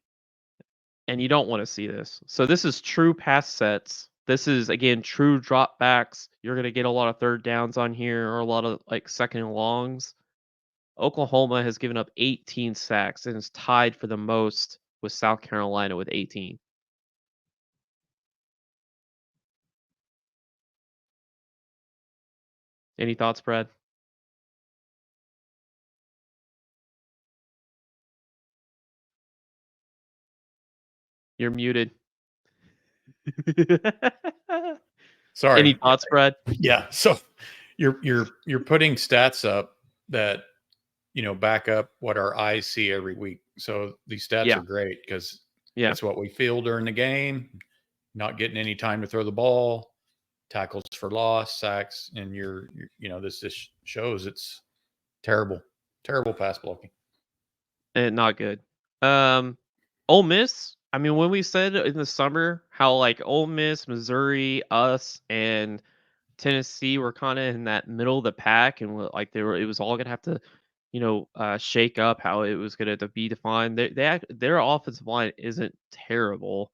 and you don't want to see this. So this is true pass sets. This is again true drop backs. You're gonna get a lot of third downs on here, or a lot of like second and longs. Oklahoma has given up 18 sacks and is tied for the most with South Carolina with 18. Any thoughts, Brad? You're muted. Sorry. Any thoughts, Brad? Yeah. So you're putting stats up that back up what our eyes see every week. So these stats Yeah. are great because Yeah. it's what we feel during the game. Not getting any time to throw the ball, tackles for loss, sacks, and this just shows it's terrible pass blocking. And not good. Ole Miss. I mean, when we said in the summer how like Ole Miss, Missouri, us, and Tennessee were kind of in that middle of the pack, and like it was all gonna have to, shake up how it was gonna be defined. Their offensive line isn't terrible.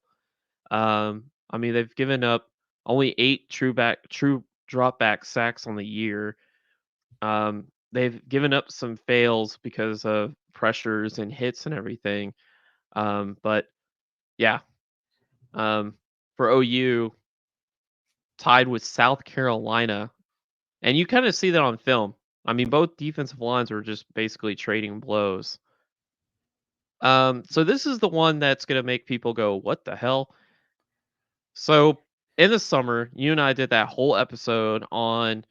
I mean, they've given up only 8 true drop back sacks on the year. They've given up some fails because of pressures and hits and everything. But yeah, for OU, tied with South Carolina, and you kind of see that on film. I mean, both defensive lines were just basically trading blows. So this is the one that's gonna make people go, "What the hell?" So in the summer, you and I did that whole episode on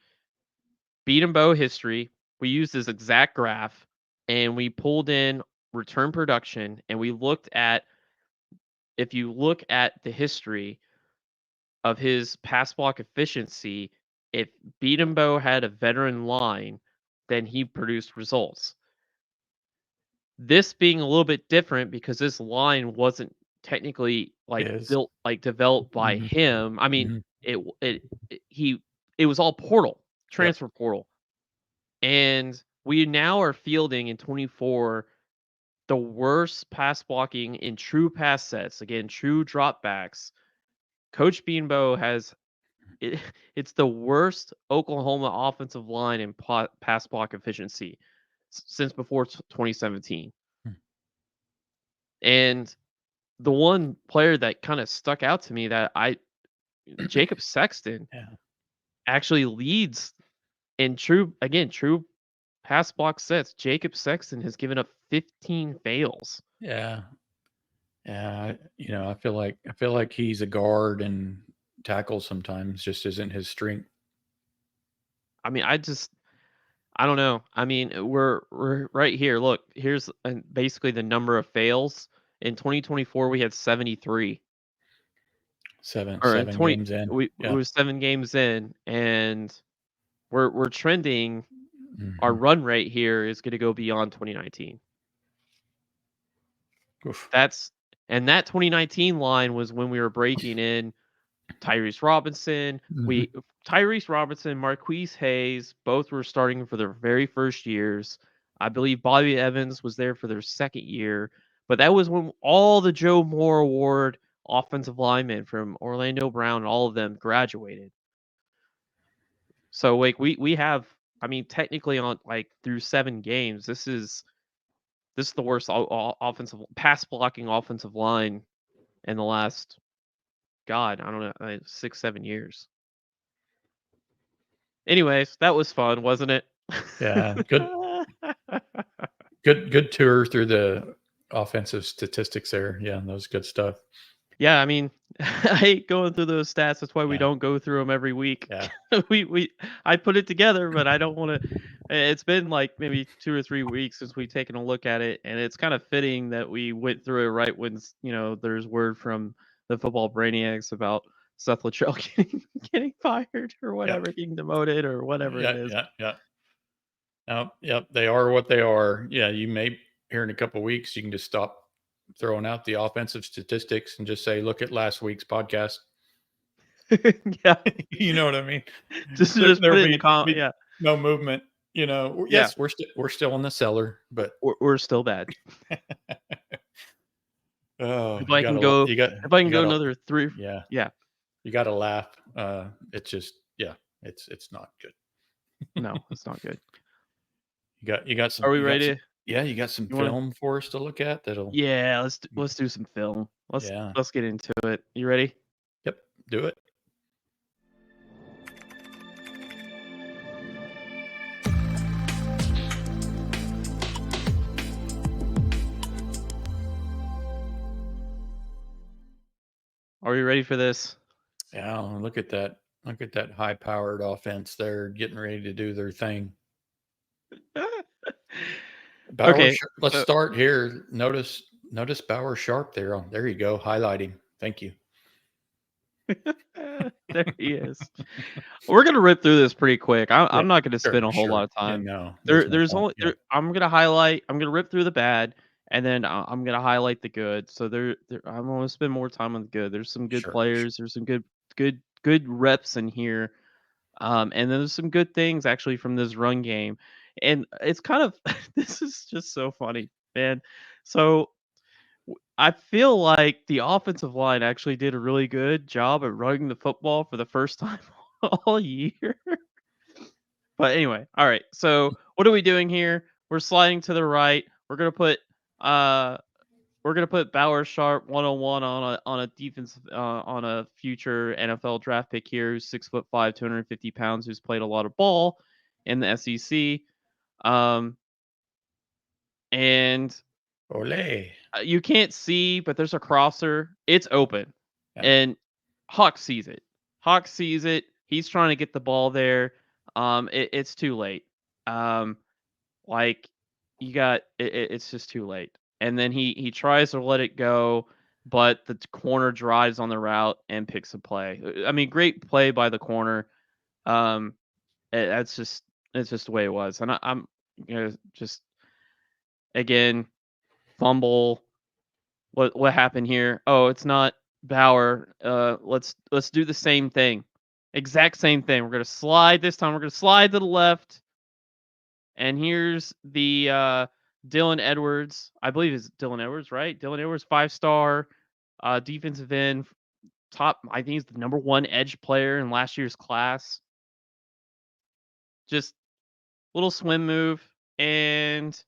beat and bow history. We used this exact graph and we pulled in return production and we looked at if you look at the history of his pass block efficiency, if beat and bow had a veteran line, then he produced results. This being a little bit different because this line wasn't technically built developed by him. I mean, Mhm. it was all portal, transfer portal. And we now are fielding in 24 the worst pass blocking in true pass sets, again, true dropbacks. Coach Beanbo has it's the worst Oklahoma offensive line in pass block efficiency since before 2017. Hmm. And the one player that kind of stuck out to me that Jacob Sexton actually leads in true pass block sets. Jacob Sexton has given up 15 fails. Yeah. Yeah. I feel like he's a guard and tackle sometimes just isn't his strength. I mean, I don't know. I mean, we're right here. Look, here's basically the number of fails. In 2024, we had 73. Or in Seven 20, games in. we were 7 games in, and we're trending. Our Mhm. run rate here is going to go beyond 2019. Oof. That 2019 line was when we were breaking in Tyrese Robinson. Mhm. Tyrese Robinson, Marquise Hayes, both were starting for their very first years. I believe Bobby Evans was there for their second year, but that was when all the Joe Moore Award offensive linemen from Orlando Brown, all of them graduated. So like we have, I mean, technically on through 7 games, this is the worst offensive pass blocking offensive line in the last, God, I don't know, 6-7 years. Anyways, that was fun, wasn't it? Yeah. Good tour through the offensive statistics there. Yeah, that was good stuff. Yeah, I mean, I hate going through those stats. That's why we Yeah. don't go through them every week. Yeah. I put it together, but I don't want to. It's been like maybe 2 or 3 weeks since we've taken a look at it, and it's kind of fitting that we went through it right when there's word from the football brainiacs about Seth Littrell getting fired or whatever, getting demoted or whatever it is. Yeah. Yep. They are what they are. Yeah. You may here in a couple of weeks, you can just stop throwing out the offensive statistics and just say, look at last week's podcast. Yeah. You know what I mean? Just put it in the comment. Yeah. No movement. Yes, we're still in the cellar, but we're still bad. Oh, if I can go another 3, yeah, yeah, you got to laugh. It's just, it's not good. No, it's not good. You got some. Are we ready? You got some film for us to look at. Yeah, let's do some film. Let's get into it. You ready? Yep, do it. Are we ready for this? Yeah, look at that. Look at that high-powered offense. They're getting ready to do their thing. Bauer, Okay, let's so start here. Notice Bauer Sharp there. There you go, highlighting. Thank you. there he is. We're gonna rip through this pretty quick. Yeah, I'm not gonna spend a whole sure. lot of Yeah, time. no, there's no There's point. only Yeah, I'm gonna highlight. I'm gonna rip through the bad, and then I'm gonna highlight the good. So I'm gonna spend more time on the good. There's some good sure. players. There's some good reps in here. And then there's some good things actually from this run game, and it's kind of this is just so funny, man. So I feel like the offensive line actually did a really good job at running the football for the first time all year. But anyway, all right. So what are we doing here? We're sliding to the right. Uh we're gonna put Bauer Sharp 101 on a defensive on a future NFL draft pick here who's 6'5", 250 pounds, who's played a lot of ball in the SEC. And Ole. you can't see, but there's a crosser. It's open. Yeah. And Hawk sees it. Hawk sees it. He's trying to get the ball there. It's too late. Like it's just too late. And then he tries to let it go, but the corner drives on the route and picks a play. I mean, great play by the corner. Um, that's just it's just the way it was. And I'm just again fumble. What happened here? Oh, it's not Bauer. Let's do the same thing. Exact same thing. We're gonna slide this time. We're gonna slide to the left. And here's the Dylan Edwards. I believe it's Dylan Edwards, right? Dylan Edwards, 5-star defensive end, top. I think he's the number 1 edge player in last year's class. Just little swim move and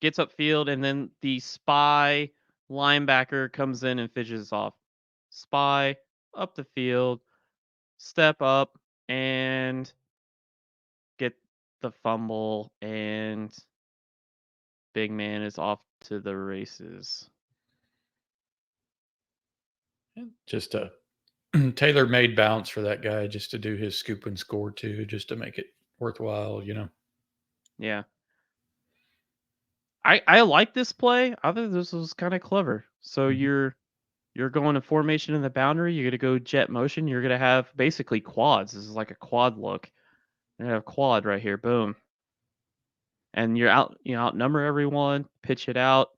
gets upfield, and then the spy linebacker comes in and finishes off. Spy up the field, step up and get the fumble, and big man is off to the races. Just a tailor-made bounce for that guy, just to do his scoop and score too, just to make it worthwhile. Yeah. I like this play. I think this was kind of clever. So Mhm. you're going to formation in the boundary. You're gonna go jet motion. You're gonna have basically quads. This is like a quad look. You're gonna have quad right here. Boom. And outnumber everyone. Pitch it out.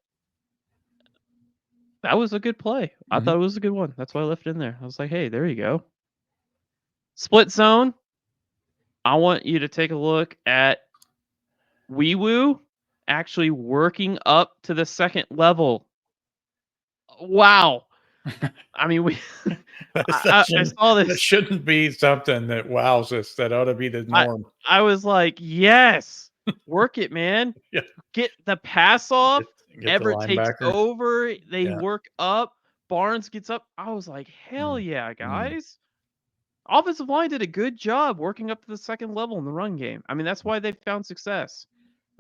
That was a good play. I Mhm. thought it was a good one. That's why I left it in there. I was like, hey, there you go. Split zone. I want you to take a look at Wee actually working up to the second level. Wow. I mean, that I shouldn't saw that this. shouldn't be something that wows us. That ought to be the I norm. I was like, yes, work it, man. Yeah. Get the pass off. Get the Everett takes linebacker. over. They Yeah. work up. Barnes gets up. I was like, hell Mm. yeah, Mm. guys. Offensive line did a good job working up to the second level in the run game. I mean, that's why they found success.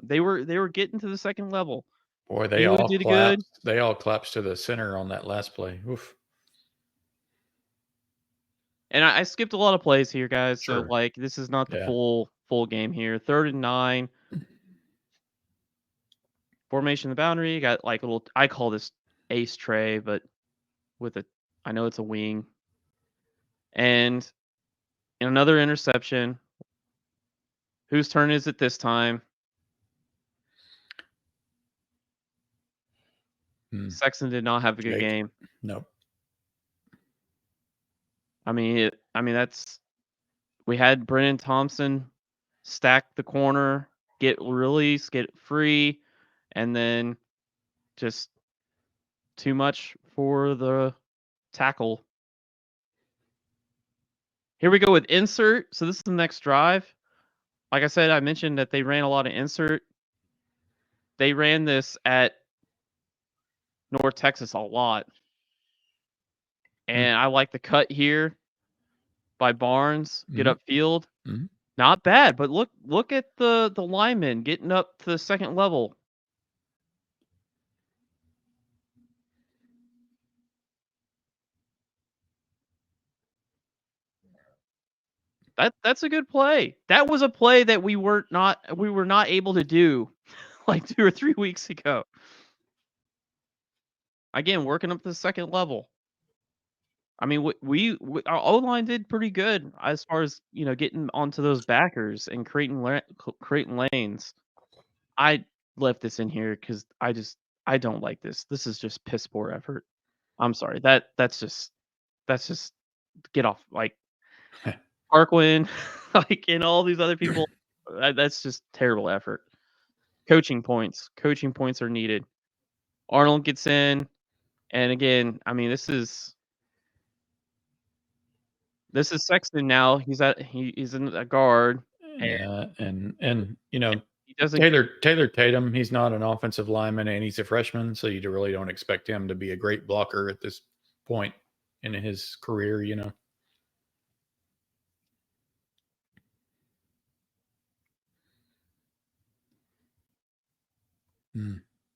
They were getting to the second level. Boy, Wee did good. They all collapsed to the center on that last play. Oof. And I skipped a lot of plays here, guys. So Sure. like this is not the Yeah. full game here. 3rd and 9. Formation in the boundary. Got like a little, I call this ace tray, but with a, I know it's a wing. And another interception. Whose turn is it this time? Sexton did not have a good Jake. game. Nope. I mean, we had Brennan Thompson stack the corner, get release, get free, and then just too much for the tackle. Here we go with insert. So this is the next drive. Like I said, I mentioned that they ran a lot of insert. They ran this at North Texas a lot. And I like the cut here by Barnes. Get upfield. Mm-hmm. Not bad, but look at the lineman getting up to the second level. That's a good play. That was a play that we were not able to do like 2 or 3 weeks ago. Again, working up to the second level. I mean, our O-line did pretty good as far as, getting onto those backers and creating lanes. I left this in here because I don't like this. This is just piss poor effort. I'm sorry. That's just get off. Like Parkland, like and all these other people. That's just terrible effort. Coaching points. Coaching points are needed. Arnold gets in, and again, I mean, this is Sexton now. He's in a guard, and Yeah, and you know, he doesn't. Taylor Tatum, he's not an offensive lineman and he's a freshman, so you really don't expect him to be a great blocker at this point in his career, you know.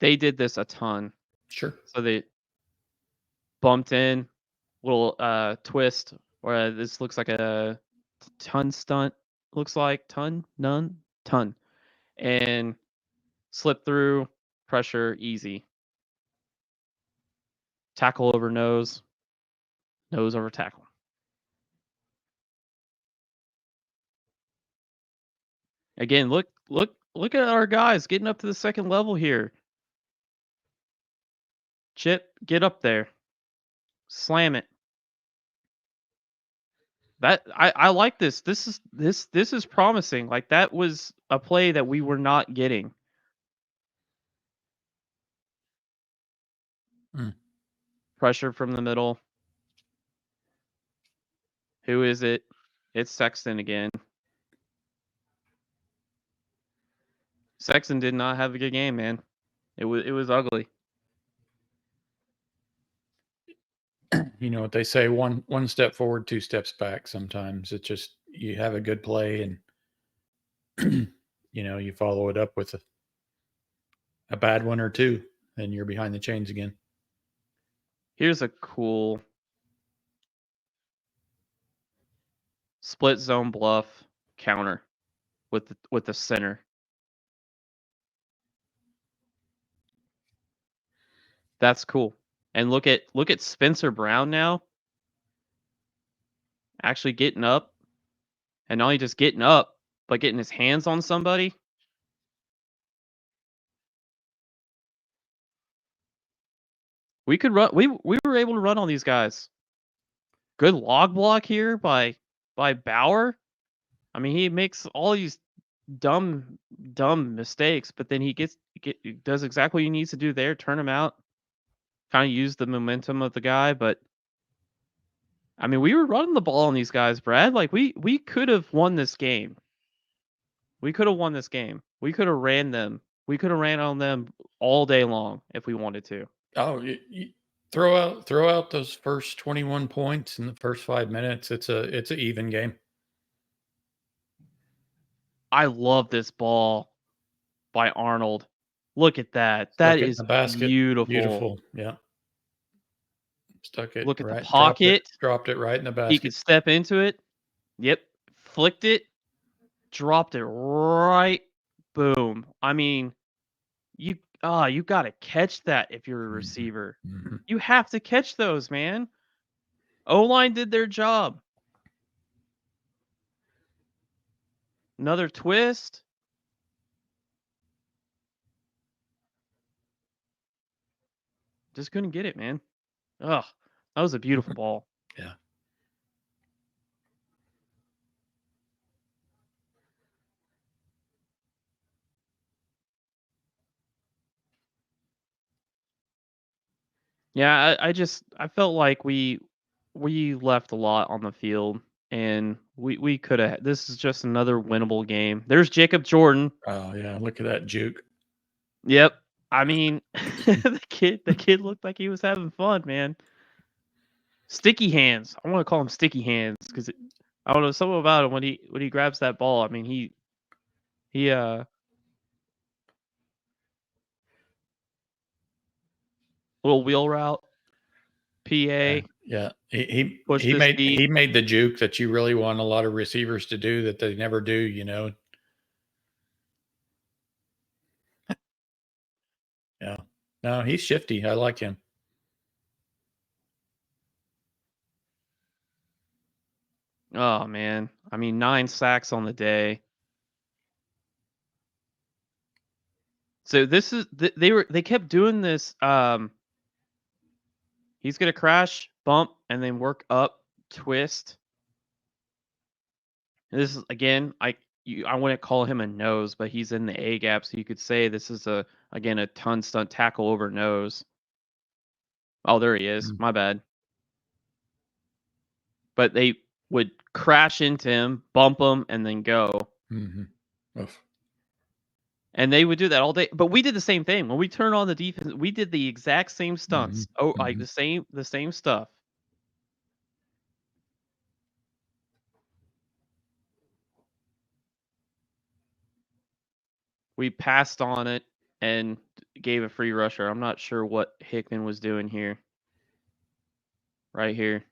They did this a ton. Sure. So they bumped in, little twist, where this looks like a ton stunt. Looks like ton, and slip through, pressure, easy. Tackle over nose, nose over tackle. Again, look at our guys getting up to the second level here. Chip, get up there. Slam it. That I like this. This is promising. Like that was a play that we were not getting. Pressure from the middle. Who is it? It's Sexton again. Sexton did not have a good game, man. It was ugly. You know what they say, one step forward, 2 steps back. Sometimes it's just you have a good play and you follow it up with a bad one or two, and you're behind the chains again. Here's a cool split zone bluff counter with the center. That's cool. And look at Spencer Brown now. Actually getting up. And not only just getting up, but getting his hands on somebody. We could run we were able to run on these guys. Good log block here by Bauer. I mean, he makes all these dumb mistakes, but then he does exactly what he needs to do there, turn him out. Kind of use the momentum of the guy, but I mean, we were running the ball on these guys, Brad. Like we could have won this game. We could have won this game. We could have ran them. We could have ran on them all day long if we wanted to. Oh, you throw out those first 21 points in the first 5 minutes. It's an even game. I love this ball by Arnold. Look at that. Stuck That it in is the basket. beautiful. Beautiful. Yeah. Stuck it. Look at right, the pocket. Dropped it right in the basket. He could step into it. Yep. Flicked it. Dropped it right. Boom. I mean, you got to catch that if you're a receiver. Mm-hmm. You have to catch those, man. O-line did their job. Another twist. Just couldn't get it, man. Ugh. That was a beautiful ball. Yeah. Yeah, I felt like we left a lot on the field, and we could have. This is just another winnable game. There's Jacob Jordan. Oh yeah, look at that juke. Yep. I mean, the kid looked like he was having fun, man. Sticky hands. I want to call him sticky hands because I don't know something about him when he grabs that ball. I mean, he little wheel route, PA. Yeah, Push this deep. he made the juke that you really want a lot of receivers to do that they never do. You know. Yeah. No, he's shifty. I like him. Oh man, I mean 9 sacks on the day. So this is they kept doing this. He's gonna crash, bump, and then work up, twist. And this is again, I wouldn't call him a nose, but he's in the A gap, so you could say this is a ton stunt tackle over nose. Oh, there he is. My bad. But they would crash into him, bump him, and then go. Mm-hmm. Oof. And they would do that all day. But we did the same thing. When we turned on the defense, we did the exact same stunts. Mm-hmm. Oh, like the same stuff. We passed on it and gave a free rusher. I'm not sure what Hickman was doing here. Right here.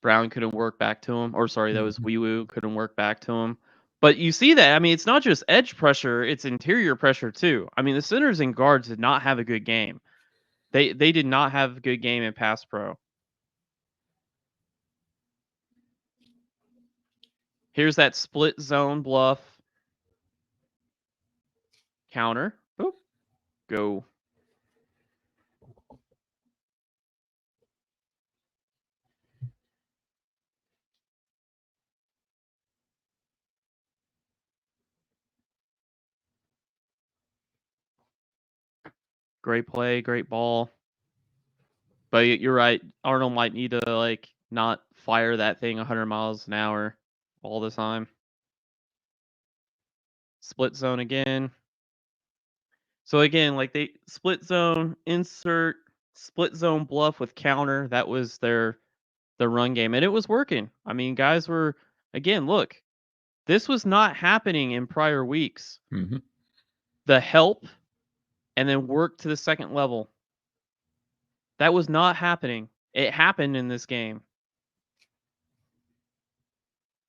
Brown couldn't work back to him. Or sorry, that was Wee Woo couldn't work back to him. But you see that. I mean, it's not just edge pressure, it's interior pressure too. I mean, the centers and guards did not have a good game. They did not have a good game in pass pro. Here's that split zone bluff. Counter. Boop. Go. Great play, great ball. But you're right. Arnold might need to not fire that thing 100 miles an hour all the time. Split zone again. So again, they split zone, insert, split zone bluff with counter. That was their run game, and it was working. I mean, guys were again. Look, this was not happening in prior weeks. Mm-hmm. The help, and then work to the second level. That was not happening. It happened in this game.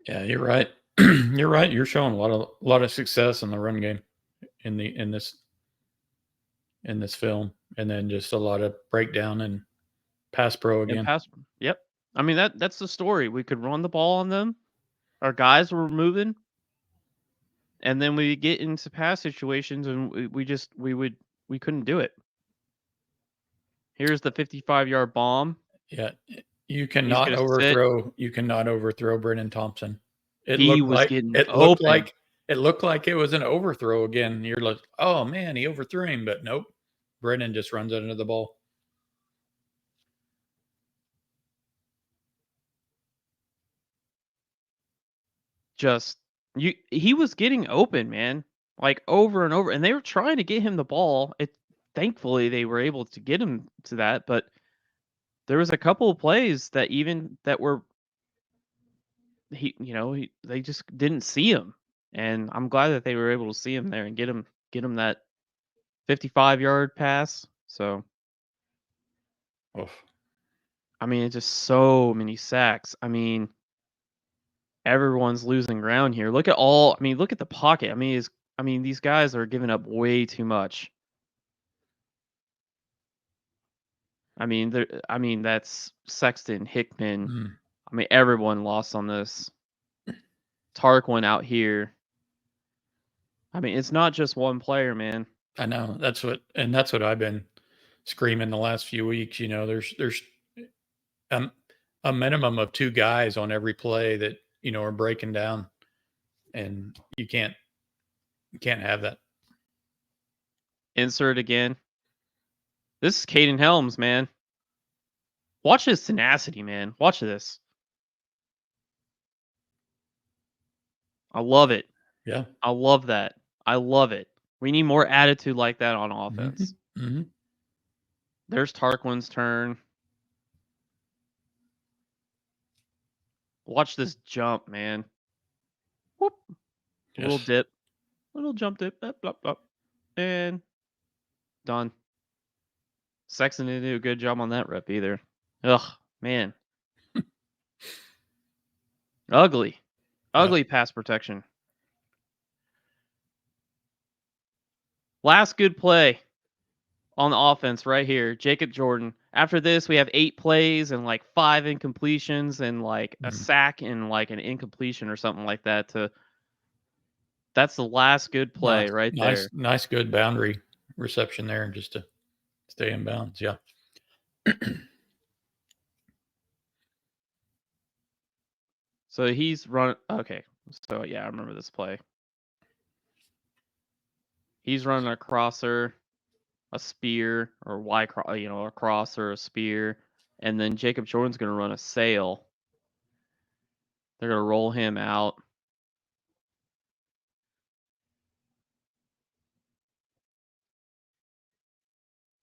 Yeah, you're right. You're right. You're showing a lot of success in the run game in this film, and then just a lot of breakdown and pass pro again. Yep. I mean that's the story. We could run the ball on them. Our guys were moving, and then we get into pass situations, and we couldn't do it. Here's the 55-yard bomb. Yeah, you cannot overthrow. You cannot overthrow Brennan Thompson. It looked like it was an overthrow again. You're like, oh man, he overthrew him, but nope. Brennan just runs under the ball. He was getting open, man, over and over, and they were trying to get him the ball. Thankfully they were able to get him to that, but there was a couple of plays that were they just didn't see him, and I'm glad that they were able to see him there and get him that 55-yard pass. So, Oof. I mean, it's just so many sacks. I mean, everyone's losing ground here. Look at the pocket. I mean, these guys are giving up way too much. I mean, that's Sexton, Hickman. I mean, everyone lost on this. Tarquin out here. I mean, it's not just one player, man. I know that's what I've been screaming the last few weeks. You know, there's a minimum of 2 guys on every play that are breaking down, and you can't have that. Insert again. This is Caden Helms, man. Watch his tenacity, man. Watch this. I love it. Yeah. I love that. I love it. We need more attitude like that on offense. Mm-hmm. There's Tarquin's turn. Watch this jump, man. Whoop. Yes. Little dip. Little jump dip. Blah, blah, blah. And Done. Sexton didn't do a good job on that rep either. Ugh, man. Ugly. Yeah. Ugly pass protection. Last good play on the offense right here, Jacob Jordan. After this, we have 8 plays and like 5 incompletions and like a sack and like an incompletion or something like that. That's the last good play right there. Nice, good boundary reception there, just to stay in bounds. Yeah. So he's run. Okay. So yeah, I remember this play. He's running a crosser, a spear, or a cross or a spear, and then Jacob Jordan's going to run a sail. They're going to roll him out.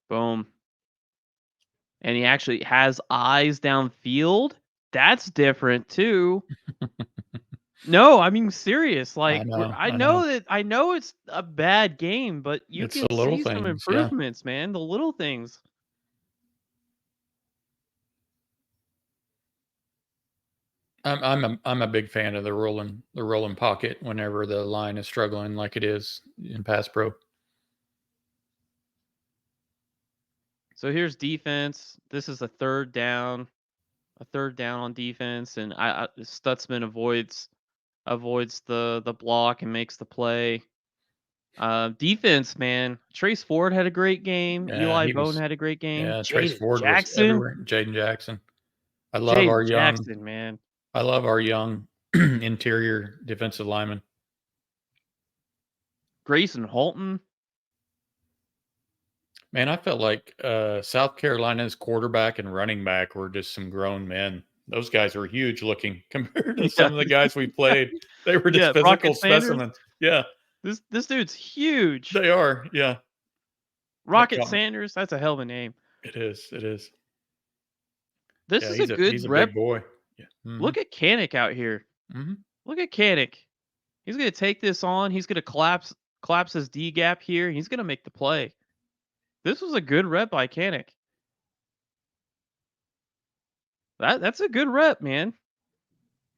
Boom. And he actually has eyes downfield. That's different too. No, I mean serious. Like I know it's a bad game, but you It's can the little see some things, yeah. improvements, man. The little things. I'm a big fan of the rolling pocket whenever the line is struggling like it is in pass pro. So here's defense. This is a third down on defense, and Stutzman avoids the block and makes the play. Defense, man. Trace Ford had a great game. Yeah, Eli Bowden had a great game. Yeah, Trace Jaden Ford was Jackson. everywhere. Jaden Jackson. I love our Jackson, man. I love our young interior defensive lineman. Grayson Holton. Man, I felt like South Carolina's quarterback and running back were just some grown men. Those guys were huge looking compared to some of the guys we played. They were just physical specimens. Yeah. This dude's huge. They are, yeah. Rocket Sanders, that's a hell of a name. It is. This is a good he's rep. A big boy. Yeah. Mm-hmm. Look at Kanik out here. Mm-hmm. Look at Kanik. He's going to take this on. He's going to collapse his D gap here. He's going to make the play. This was a good rep by Kanik. That's a good rep, man.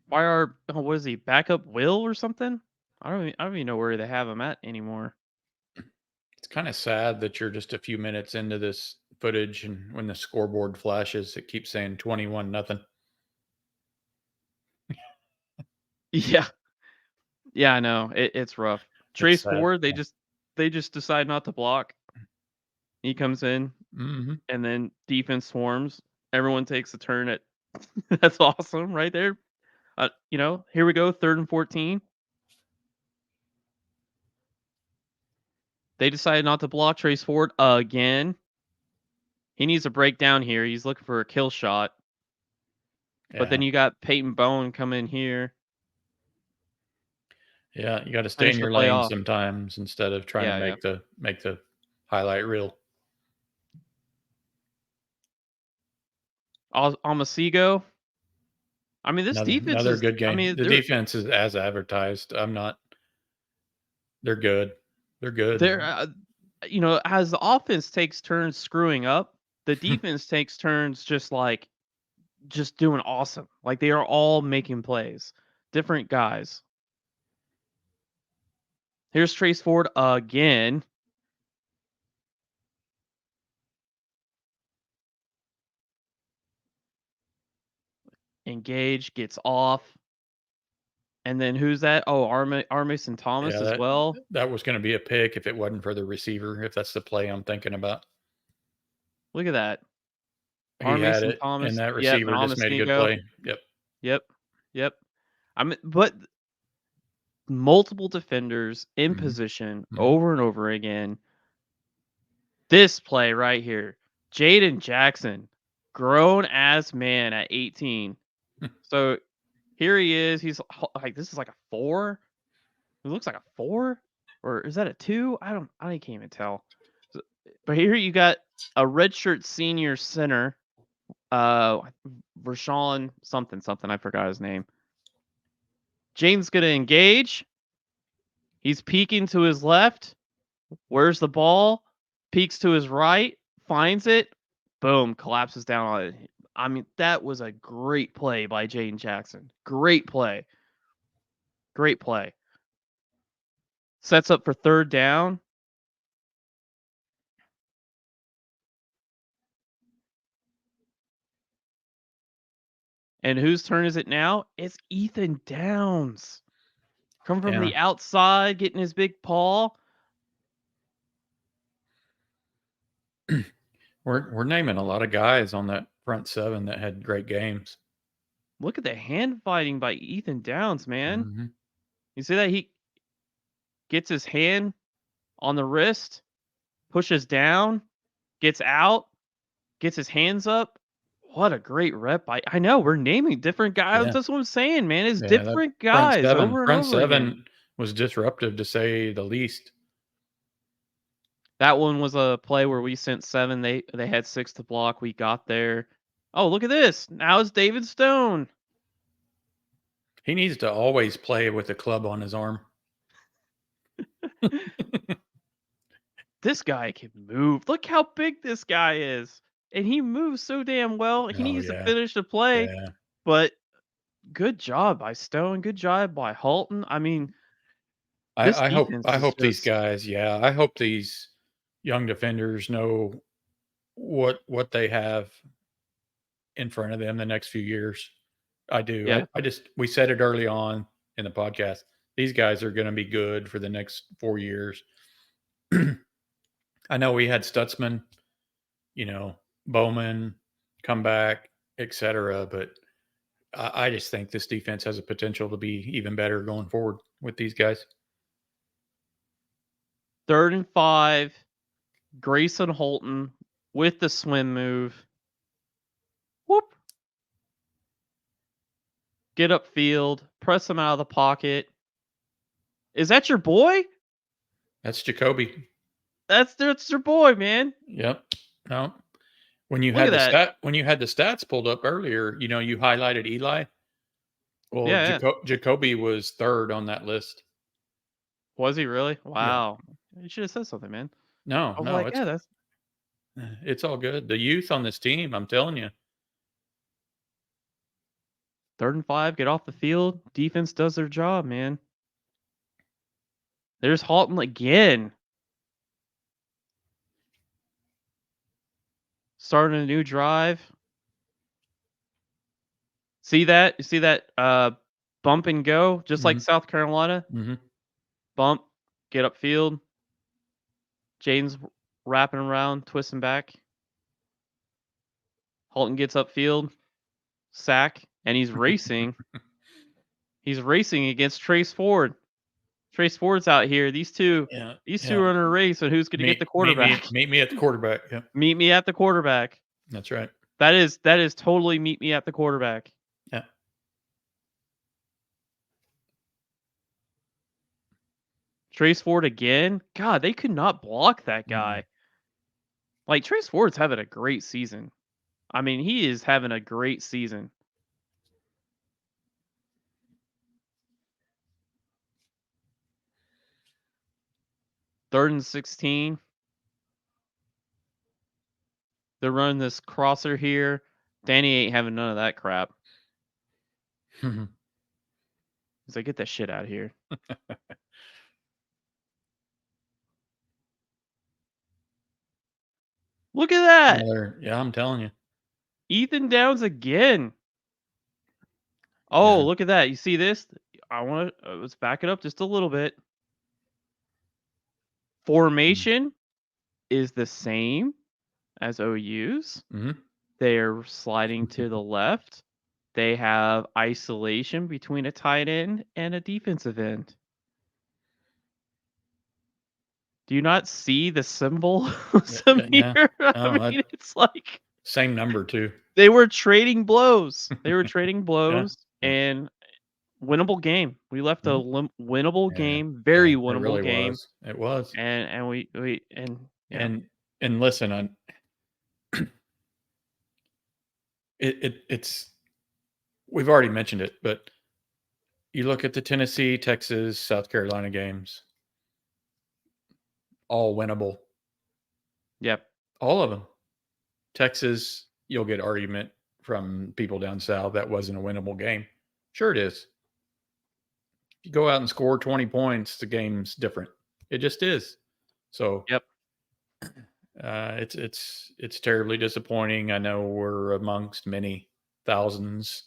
By our what is he, backup Will or something? I don't even know where they have him at anymore. It's kind of sad that you're just a few minutes into this footage, and when the scoreboard flashes, it keeps saying 21-0. Yeah, I know it's rough. Trace Ford, they just decide not to block. He comes in, and then defense swarms. Everyone takes a turn at. That's awesome, right there. Here we go, 3rd and 14. They decided not to block Trace Ford again. He needs a breakdown here. He's looking for a kill shot. Yeah. But then you got Peyton Bone come in here. Yeah, you got to stay in your lane sometimes instead of trying to make the highlight reel. Almasigo. I mean, this defense is good game. I mean, the defense is as advertised. They're good. They're good. As the offense takes turns screwing up, the defense takes turns just doing awesome. Like they are all making plays. Different guys. Here's Trace Ford again. Engage, gets off. And then who's that? Oh, Armason Thomas as well. That was going to be a pick if it wasn't for the receiver, if that's the play I'm thinking about. Look at that. Armason Thomas. And that receiver just made a good play. Yep. But multiple defenders in position over and over again. This play right here. Jaden Jackson, grown ass man at 18. So here he is. He's like, this is like a 4. It looks like a 4, or is that a 2? I can't even tell. But here you got a redshirt senior center, Rashawn something. I forgot his name. Jaden's gonna engage. He's peeking to his left. Where's the ball? peeks to his right, finds it, boom, collapses down on it. I mean, that was a great play by Jaden Jackson. Great play. Great play. Sets up for third down. And whose turn is it now? It's Ethan Downs. Come from the outside, getting his big paw. We're naming a lot of guys on that front seven that had great games. Look at the hand fighting by Ethan Downs, man. Mm-hmm. You see that? He gets his hand on the wrist, pushes down, gets out, gets his hands up. What a great rep. I know we're naming different guys. Yeah. That's what I'm saying, man. It's Yeah, different guys over and front over again. seven was disruptive to say the least. That one was a play where we sent 7. They had 6 to block. We got there. Oh, look at this. Now it's David Stone. He needs to always play with a club on his arm. This guy can move. Look how big this guy is. And he moves so damn well. He needs to finish the play. Yeah. But good job by Stone. Good job by Halton. I mean, I hope these guys, I hope these young defenders know what they have in front of them the next few years. I do. Yeah. We said it early on in the podcast. These guys are going to be good for the next 4 years. I know we had Stutzman, Bowman come back, etc. But I just think this defense has a potential to be even better going forward with these guys. 3rd and 5. Grayson Holton with the swim move. Whoop. Get upfield. Press him out of the pocket. Is that your boy? That's Jacoby. That's your boy, man. Yep. No. When you Look had at when you had the stats pulled up earlier, you highlighted Eli. Well, Yeah. Jacoby was 3rd on that list. Was he really? Wow. You should have said something, man. No, I was like, it's all good. The youth on this team, I'm telling you. 3rd and 5, get off the field. Defense does their job, man. There's Halton again. Starting a new drive. See that? You see that bump and go? Just like South Carolina. Mm-hmm. Bump, get upfield. Jaden's wrapping around, twisting back. Halton gets upfield. Sack. And he's racing. He's racing against Trace Ford. Trace Ford's out here. These two are in a race, and who's going to get the quarterback? Meet me at the quarterback. Yeah. Meet me at the quarterback. That's right. That is totally meet me at the quarterback. Yeah. Trace Ford again. God, they could not block that guy. Like, Trace Ford's having a great season. I mean, he is having a great season. Third and 16. They're running this crosser here. Danny ain't having none of that crap. He's like, get that shit out of here. Look at that. Yeah, I'm telling you. Ethan Downs again. Oh, look at that. You see this? I want to let's back it up just a little bit. Formation is the same as OU's. They're sliding to the left. They have isolation between a tight end and a defensive end. Do you not see the symbol? Here? I mean, it's like same number too. They were trading blows. And winnable game. We left a winnable game, very winnable it really game. It was. And listen, it's we've already mentioned it, but you look at the Tennessee, Texas, South Carolina games, all winnable. Yep. All of them. Texas, you'll get argument from people down south that wasn't a winnable game. Sure it is. If you go out and score 20 points, the game's different. It just is. So Yep. it's terribly disappointing. I know we're amongst many thousands,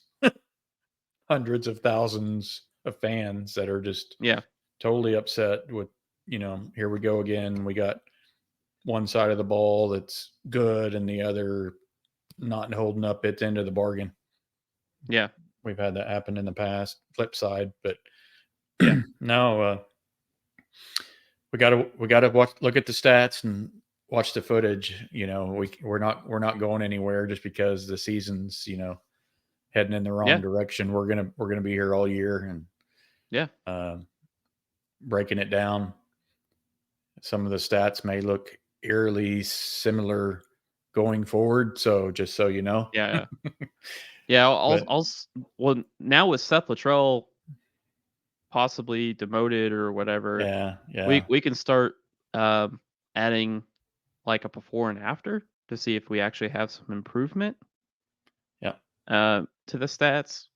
hundreds of thousands of fans that are just Yeah. totally upset with, here we go again. We got one side of the ball that's good and the other not holding up its end of the bargain. Yeah. We've had that happen in the past, flip side, but Yeah. no, we gotta look at the stats and watch the footage. We're not going anywhere just because the season's, heading in the wrong Yeah. direction. We're gonna be here all year and Yeah. breaking it down. Some of the stats may look eerily similar going forward. So just so you know, Yeah. Yeah. Well, now with Seth Littrell possibly demoted or whatever, yeah, we can start adding like a before and after to see if we actually have some improvement. Yeah. To the stats.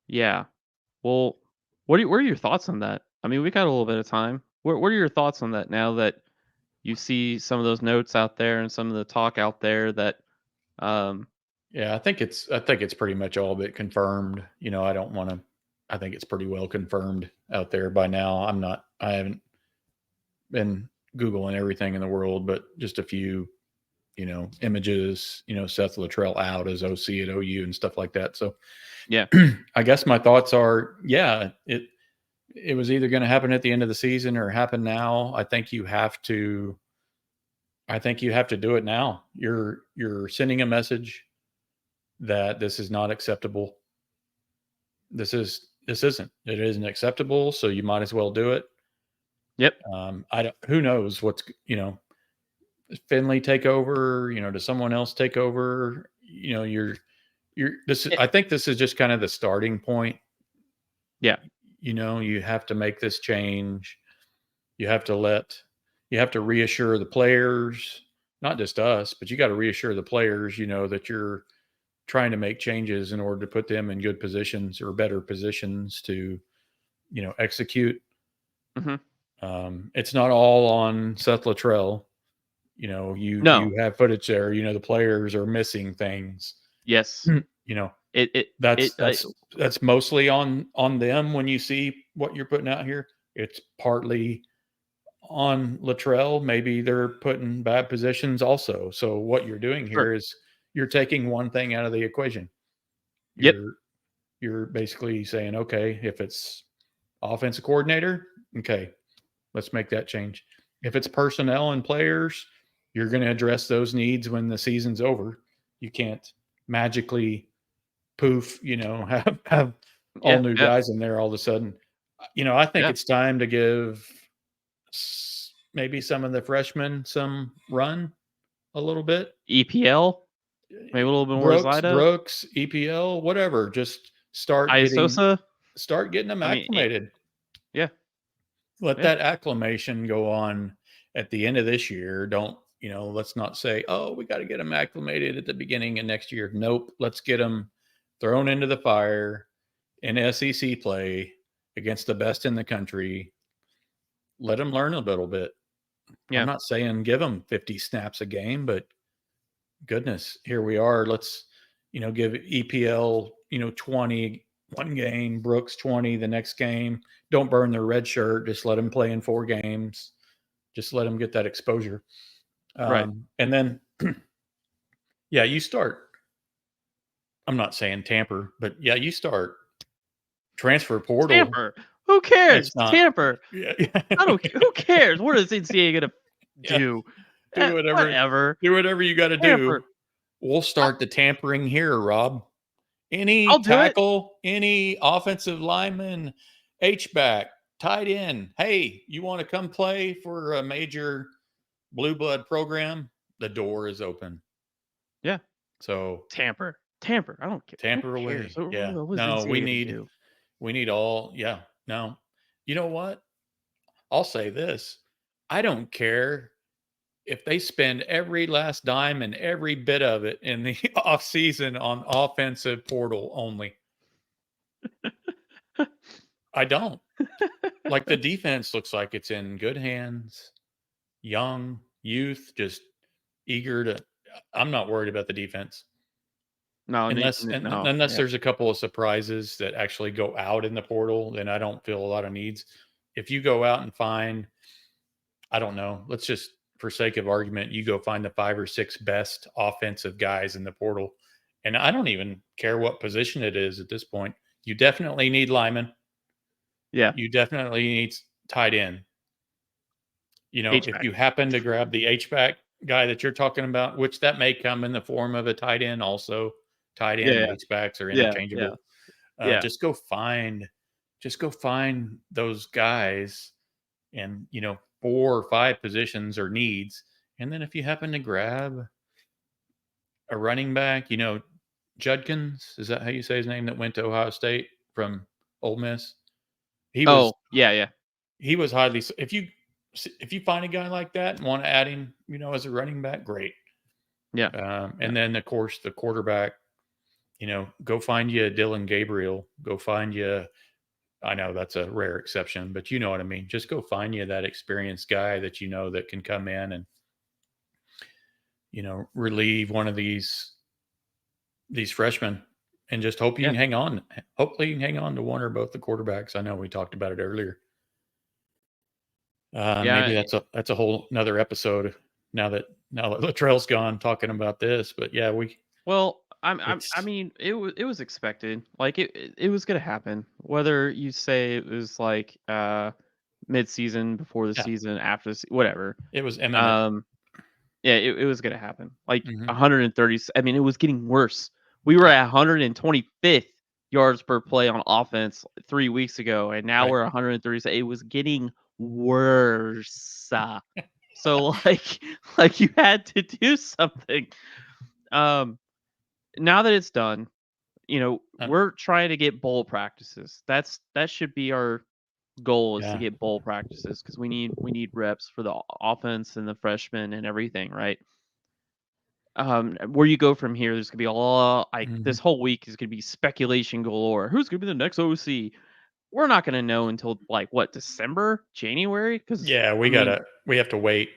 Yeah. Well, what are your thoughts on that? I mean, we got a little bit of time. What are your thoughts on that now that you see some of those notes out there and some of the talk out there that Yeah, I think it's pretty much all of it confirmed. I think it's pretty well confirmed out there by now. I haven't been Googling everything in the world, but just a few, images, Seth Littrell out as OC at OU and stuff like that. So yeah. I guess my thoughts are, yeah, it was either going to happen at the end of the season or happen now. I think you have to do it now. You're sending a message that this is not acceptable. This isn't. It isn't acceptable. So you might as well do it. Yep. Who knows what's, Finley take over, does someone else take over? I think this is just kind of the starting point. Yeah. You have to make this change. You have to reassure the players, not just us, but you got to reassure the players, that you're trying to make changes in order to put them in good positions or better positions to, execute. Mm-hmm. It's not all on Seth Littrell. No. You have footage there. The players are missing things. Yes. That's mostly on them. When you see what you're putting out here, it's partly on Littrell. Maybe they're put in bad positions also. So what you're doing here is you're taking one thing out of the equation. You're basically saying, okay, if it's offensive coordinator, okay, let's make that change. If it's personnel and players, you're going to address those needs when the season's over. You can't magically poof, have all new guys in there all of a sudden. I think it's time to give maybe some of the freshmen some run a little bit. EPL, maybe a little bit more Brooks, EPL, whatever. Just start getting them acclimated. Yeah. Let that acclimation go on at the end of this year. Don't, let's not say, oh, we got to get them acclimated at the beginning of next year. Nope. Let's get them thrown into the fire in SEC play against the best in the country. Let them learn a little bit. Yeah. I'm not saying give them 50 snaps a game, but goodness, here we are. Let's, give EPL, 20 one game, Brooks 20 the next game. Don't burn their red shirt. Just let them play in 4 games. Just let them get that exposure. Right. And then, yeah, you start. I'm not saying tamper, but yeah, you start transfer portal. Tamper. Who cares? Tamper. Yeah. I don't. Who cares? What is NCAA gonna do? Do whatever. Do whatever you got to do. We'll start the tampering here, Rob. Any tackle, any offensive lineman, H-back, tight end. Hey, you want to come play for a major blue blood program? The door is open. Yeah. So tamper. I don't care. Tamper away. Yeah. No, we need all. Yeah. No. You know what? I'll say this. I don't care if they spend every last dime and every bit of it in the off season on offensive portal only. I don't. Like the defense looks like it's in good hands, young, youth, just eager to. I'm not worried about the defense. No, Unless yeah, there's a couple of surprises that actually go out in the portal, then I don't feel a lot of needs. If you go out and find, I don't know, let's just for sake of argument, you go find the 5 or 6 best offensive guys in the portal. And I don't even care what position it is at this point. You definitely need linemen. yeah. You definitely need tight end. You know, if H-back. you happen to grab the H-back guy that you're talking about, which that may come in the form of a tight end also. Tight end, Yeah, H-backs are yeah, yeah, interchangeable. yeah. Just go find those guys and, 4 or 5 positions or needs. And then if you happen to grab a running back, Judkins, is that how you say his name, that went to Ohio State from Ole Miss? He was Oh, yeah. he was highly if you find a guy like that and want to add him, as a running back, great. Yeah. And then of course the quarterback, go find you a Dylan Gabriel, go find you. I know that's a rare exception, but you know what I mean. Just go find you that experienced guy that that can come in and relieve one of these freshmen, and just hope you Yeah. can hang on. Hopefully, you can hang on to one or both the quarterbacks. I know we talked about it earlier. Maybe Yeah. that's a whole another episode. Now that Littrell's gone, talking about this, but yeah, Well, I it's mean, it was expected. Like it was gonna happen. Whether you say it was like mid-season, before the yeah, season, after the whatever. it was imminent. Um, yeah, it was gonna happen. Like Mhm. 130. I mean, it was getting worse. We were at 125th yards per play on offense 3 weeks ago, and now Right. we're 130. It was getting worse. So like you had to do something. Um, Now that it's done, Uh, we're trying to get bowl practices. That should be our goal, is to yeah. get bowl practices, because we need reps for the offense and the freshmen and everything, right? Where you go from here, there's gonna be a lot. Like Mhm. this whole week is gonna be speculation galore. Who's gonna be the next OC? We're not gonna know until like what, December, January? Because Yeah, I mean, we have to wait.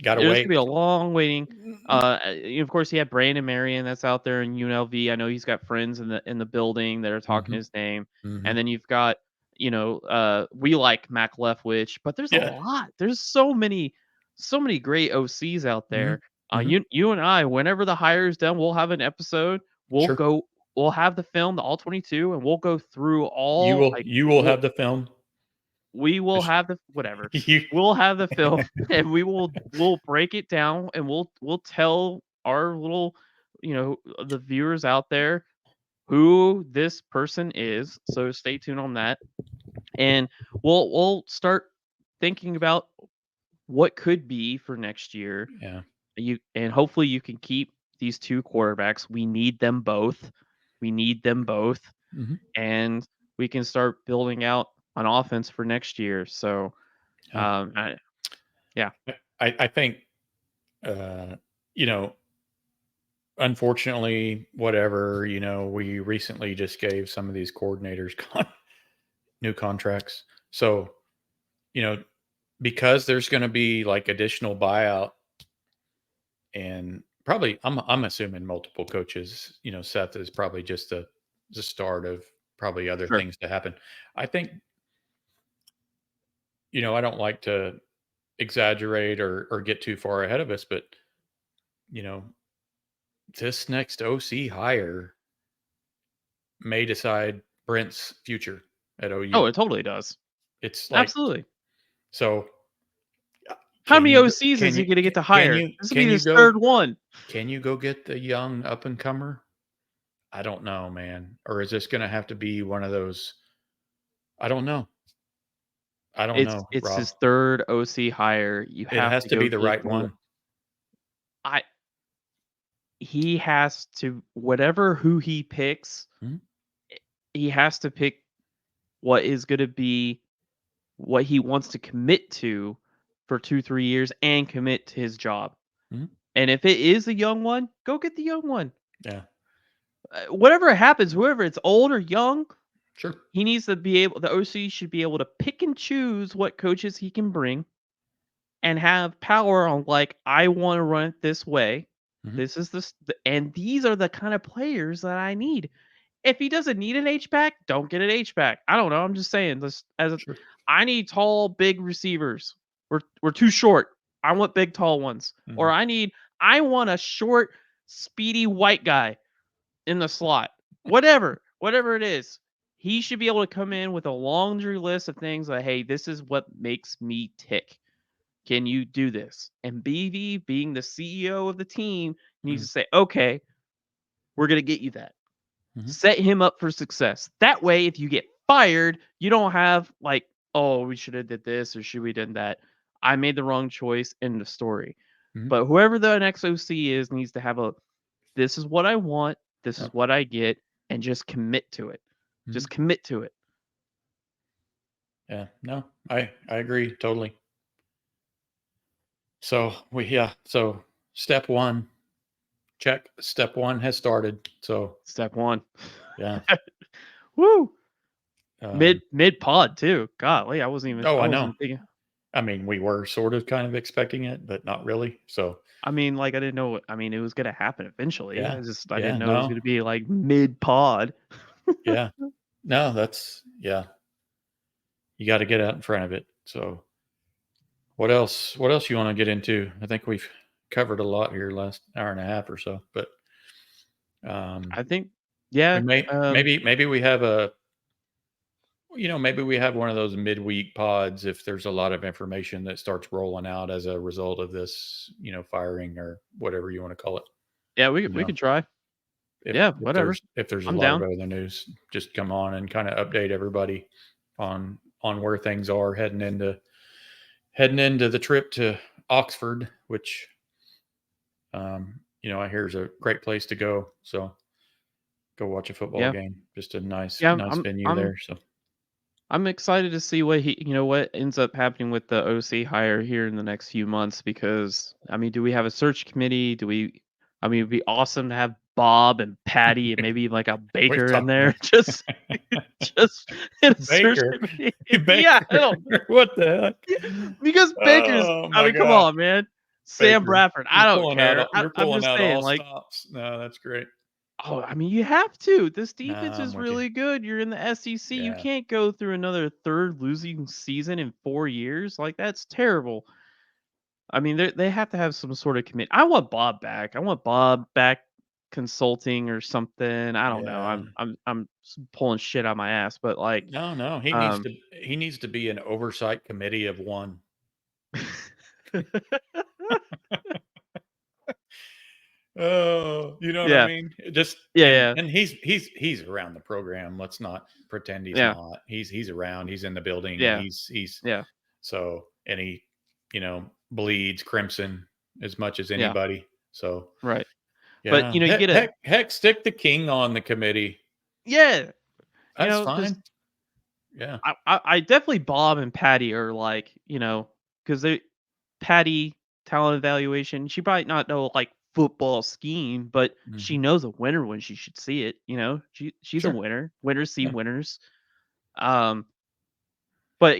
Gotta there's wait. gonna be a long waiting. Of course, you have Brandon Marion that's out there in UNLV. I know he's got friends in the building that are talking Mhm. his name. Mhm. And then you've got, we like Mac Leftwich, but there's a Yeah. lot. There's so many great OCs out Mhm. there. Mhm. You and I, whenever the hire is done, we'll have an episode. Sure. We'll have the film, the all 22, and we'll go through all like You will have the film. we will Just have the whatever. you We'll have the film and we'll break it down, and we'll tell our little, the viewers out there who this person is. So stay tuned on that. And we'll start thinking about what could be for next year. yeah. And hopefully you can keep these two quarterbacks. We need them both. We need them both. Mhm. And we can start building out an offense for next year. So Yeah. yeah. I think uh, you know, unfortunately, whatever, we recently just gave some of these coordinators new contracts. So, you know, because there's going to be like additional buyout, and probably I'm assuming multiple coaches, Seth is probably just the start of probably other Sure. things to happen. I think, I don't like to exaggerate or get too far ahead of us, but you know, this next OC hire may decide Brent's future at Oh, OU. it totally does. It's like, Absolutely. so How can many you OCs can is he you gonna get to hire? This will be can you his third one. go get the young up and comer? I don't know, man. Or is this going to have to be one of those? I don't know. I don't know, It's Rob. his third OC hire. You It have has to to go be the get right one. I he has to, whatever who he picks, Mhm. he has to pick what is gonna be what he wants to commit to for 2-3 years and commit to his job. Mhm. And if it is a young one, go get the young one. Yeah. Whatever happens, whoever it's old or young, Sure. he needs to be able. The OC should be able to pick and choose what coaches he can bring, and have power on like I want to run it this way. Mhm. This is and these are the kind of players that I need. If he doesn't need an H back, don't get an H back. I don't know. I'm just saying this Sure. I need tall, big receivers. We're too short. I want big, tall ones. Or Mhm. I want a short, speedy white guy in the slot. Whatever it is. He should be able to come in with a laundry list of things like, hey, this is what makes me tick. Can you do this? And BV, being the CEO of the team, needs Mhm. to say, okay, we're going to get you that. Mhm. Set him up for success. That way, if you get fired, you don't have like, oh, we should have did this or should we done that. I made the wrong choice in the story. Mhm. But whoever the next OC is needs to have this is what I want, this is Yep. what I get, and just commit to it. Mhm. Just commit to it. Yeah. No, I agree totally. So so step one, check. Step one has started. So Step one. yeah. Woo! Um, Mid pod too. Golly, oh, I I know. wasn't thinking. I mean, we were sort of kind of expecting it, but not really. So I mean, like I didn't know. I mean, it was gonna happen eventually. yeah, I yeah, didn't know it was no, gonna be like mid pod. yeah, no, that's yeah. You got to get out in front of it. So what else? What else you want to get into? I think we've covered a lot here last hour and a half or so, but um, I think, we yeah. may maybe we have maybe we have one of those midweek pods if there's a lot of information that starts rolling out as a result of this, firing or whatever you want to call it. Yeah, You we know, could try. if Yeah, if whatever. there's a I'm lot of down. other news, just come on and kind of update everybody on where things are heading into the trip to Oxford, which I hear is a great place to go. So go watch a football Yeah, game. Just a nice yeah. nice venue there. So I'm excited to see what ends up happening with the OC hire here in the next few months because I mean, do we have a search committee? I mean, it'd be awesome to have Bob and Patty and maybe like a what are you Baker in talking there, about? just in a search Baker, committee. Yeah, I Baker, don't what the heck? yeah, because Baker's. Oh I my mean, come gosh, on, man. Sam Baker, Bradford. I don't care. you're I'm pulling just out saying, all like, stops. No, that's great. oh, I mean, you have to. This No, defense I'm is with you. really good. You're in the SEC. You Yeah. can't go through another third losing season in 4 years. Like, that's terrible. I mean, they have to have some sort of commit. I want Bob back. I want Bob back consulting or something. I don't know. Yeah. I'm pulling shit out my ass, but like, No, um, he needs to be an oversight committee of one. Oh, you know what I yeah, mean? Just yeah, yeah, and he's around the program. Let's not pretend he's yeah, not. He's around. He's in the building. yeah, He's yeah, so and he, bleeds crimson as much as yeah. anybody. So Right. But yeah, you get a heck, stick the king on the committee. yeah. That's Because fine. Yeah. I definitely Bob and Patty are like, because they Patty talent evaluation. She might not know like football scheme, but she Hmm. knows a winner when she should see it. She's a Sure. winner. Winners see Yeah. winners. Um, but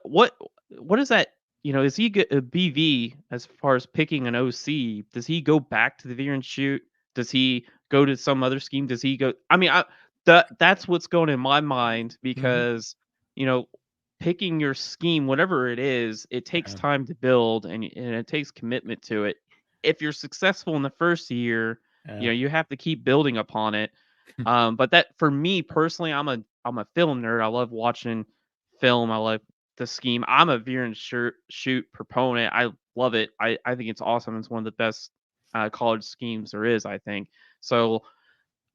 what is that? Is he a BV as far as picking an OC? Does he go back to the veer and shoot? Does he go to some other scheme? Does he go? I mean, that's what's going in my mind Hmm. because you know picking your scheme, whatever it is, it takes Yeah. time to build and it takes commitment to it. If you're successful in the first year, Yeah. you have to keep building upon it. But that for me personally, I'm a film nerd. I love watching film. I love the scheme. I'm a veer and shoot proponent. I love it. I think it's awesome. It's one of the best college schemes there is. I think so.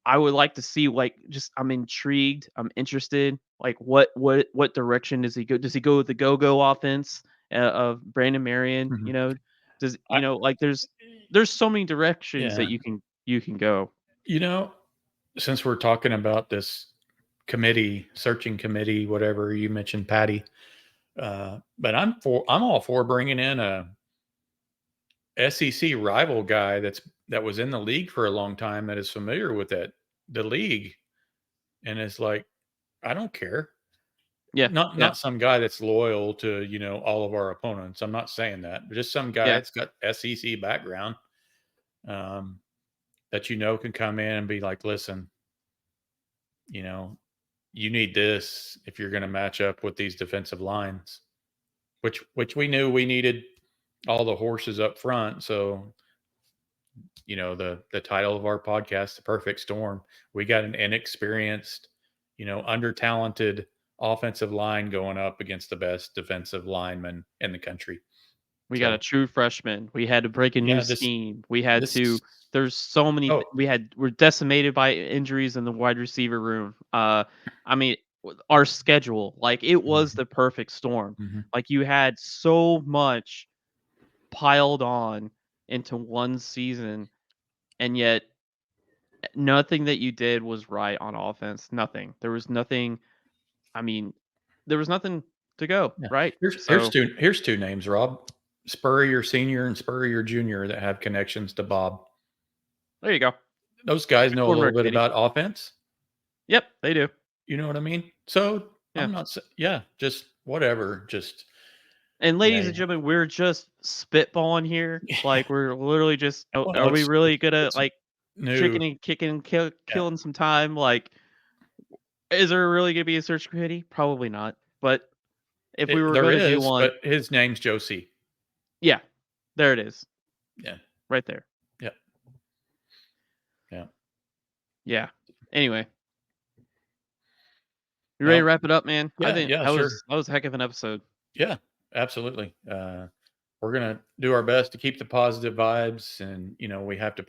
I would like to see like just I'm intrigued. I'm interested. Like what direction does he go? Does he go with the go offense of Brandon Marion? Mhm. Does I like there's so many directions that yeah. you can go. You know, since we're talking about this committee, searching committee, whatever you mentioned, Patty. But I'm all for bringing in a SEC rival guy that was in the league for a long time, that is familiar with the league, and it's like, I don't care. Yeah. Not some guy that's loyal to, all of our opponents. I'm not saying that, but just some guy Yeah. that's got SEC background, that can come in and be like, listen, you need this if you're going to match up with these defensive lines, which we knew we needed all the horses up front. So, the title of our podcast, The Perfect Storm, we got an inexperienced, under talented offensive line going up against the best defensive lineman in the country. We got a true freshman. We had to break a new Yeah, scheme. We had this to. There's so many. Oh. We're decimated by injuries in the wide receiver room. I mean, our schedule, like it was the perfect storm. Mhm. Like you had so much piled on into one season, and yet nothing that you did was right on offense. Nothing. There was nothing. I mean, there was nothing to go Yeah. right. Here's two names, Rob. Spurrier Senior and Spurrier Junior, that have connections to Bob. There you go. Those guys know a little bit about offense. Yep, they do. You know what I mean? So Yeah. I'm not. Yeah, just whatever. Just. And ladies and gentlemen, we're just spitballing here. Like we're literally just. Well, Are we really gonna it's like new. chicken and kicking, killing some time? Like, is there really gonna be a search committee? Probably not. But if we were There gonna do is, one, but his name's Joe C. yeah, there it is. Yeah. Right there. Yeah. Yeah. Yeah. Anyway, you ready to wrap it up, man? Yeah, I think yeah, that sure. was a heck of an episode. Yeah, absolutely. We're gonna do our best to keep the positive vibes, and we have to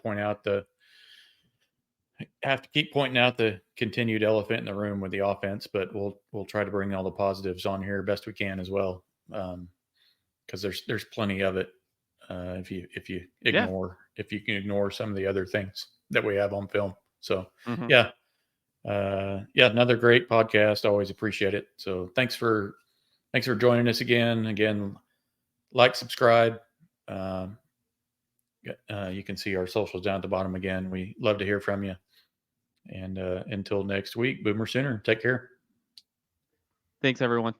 keep pointing out the continued elephant in the room with the offense, but we'll try to bring all the positives on here best we can as well, because there's plenty of it. If you can ignore some of the other things that we have on film. So yeah, another great podcast. Always appreciate it. So thanks for joining us again. Like, subscribe. You can see our socials down at the bottom again. We love to hear from you. And until next week, Boomer Sooner. Take care. Thanks, everyone.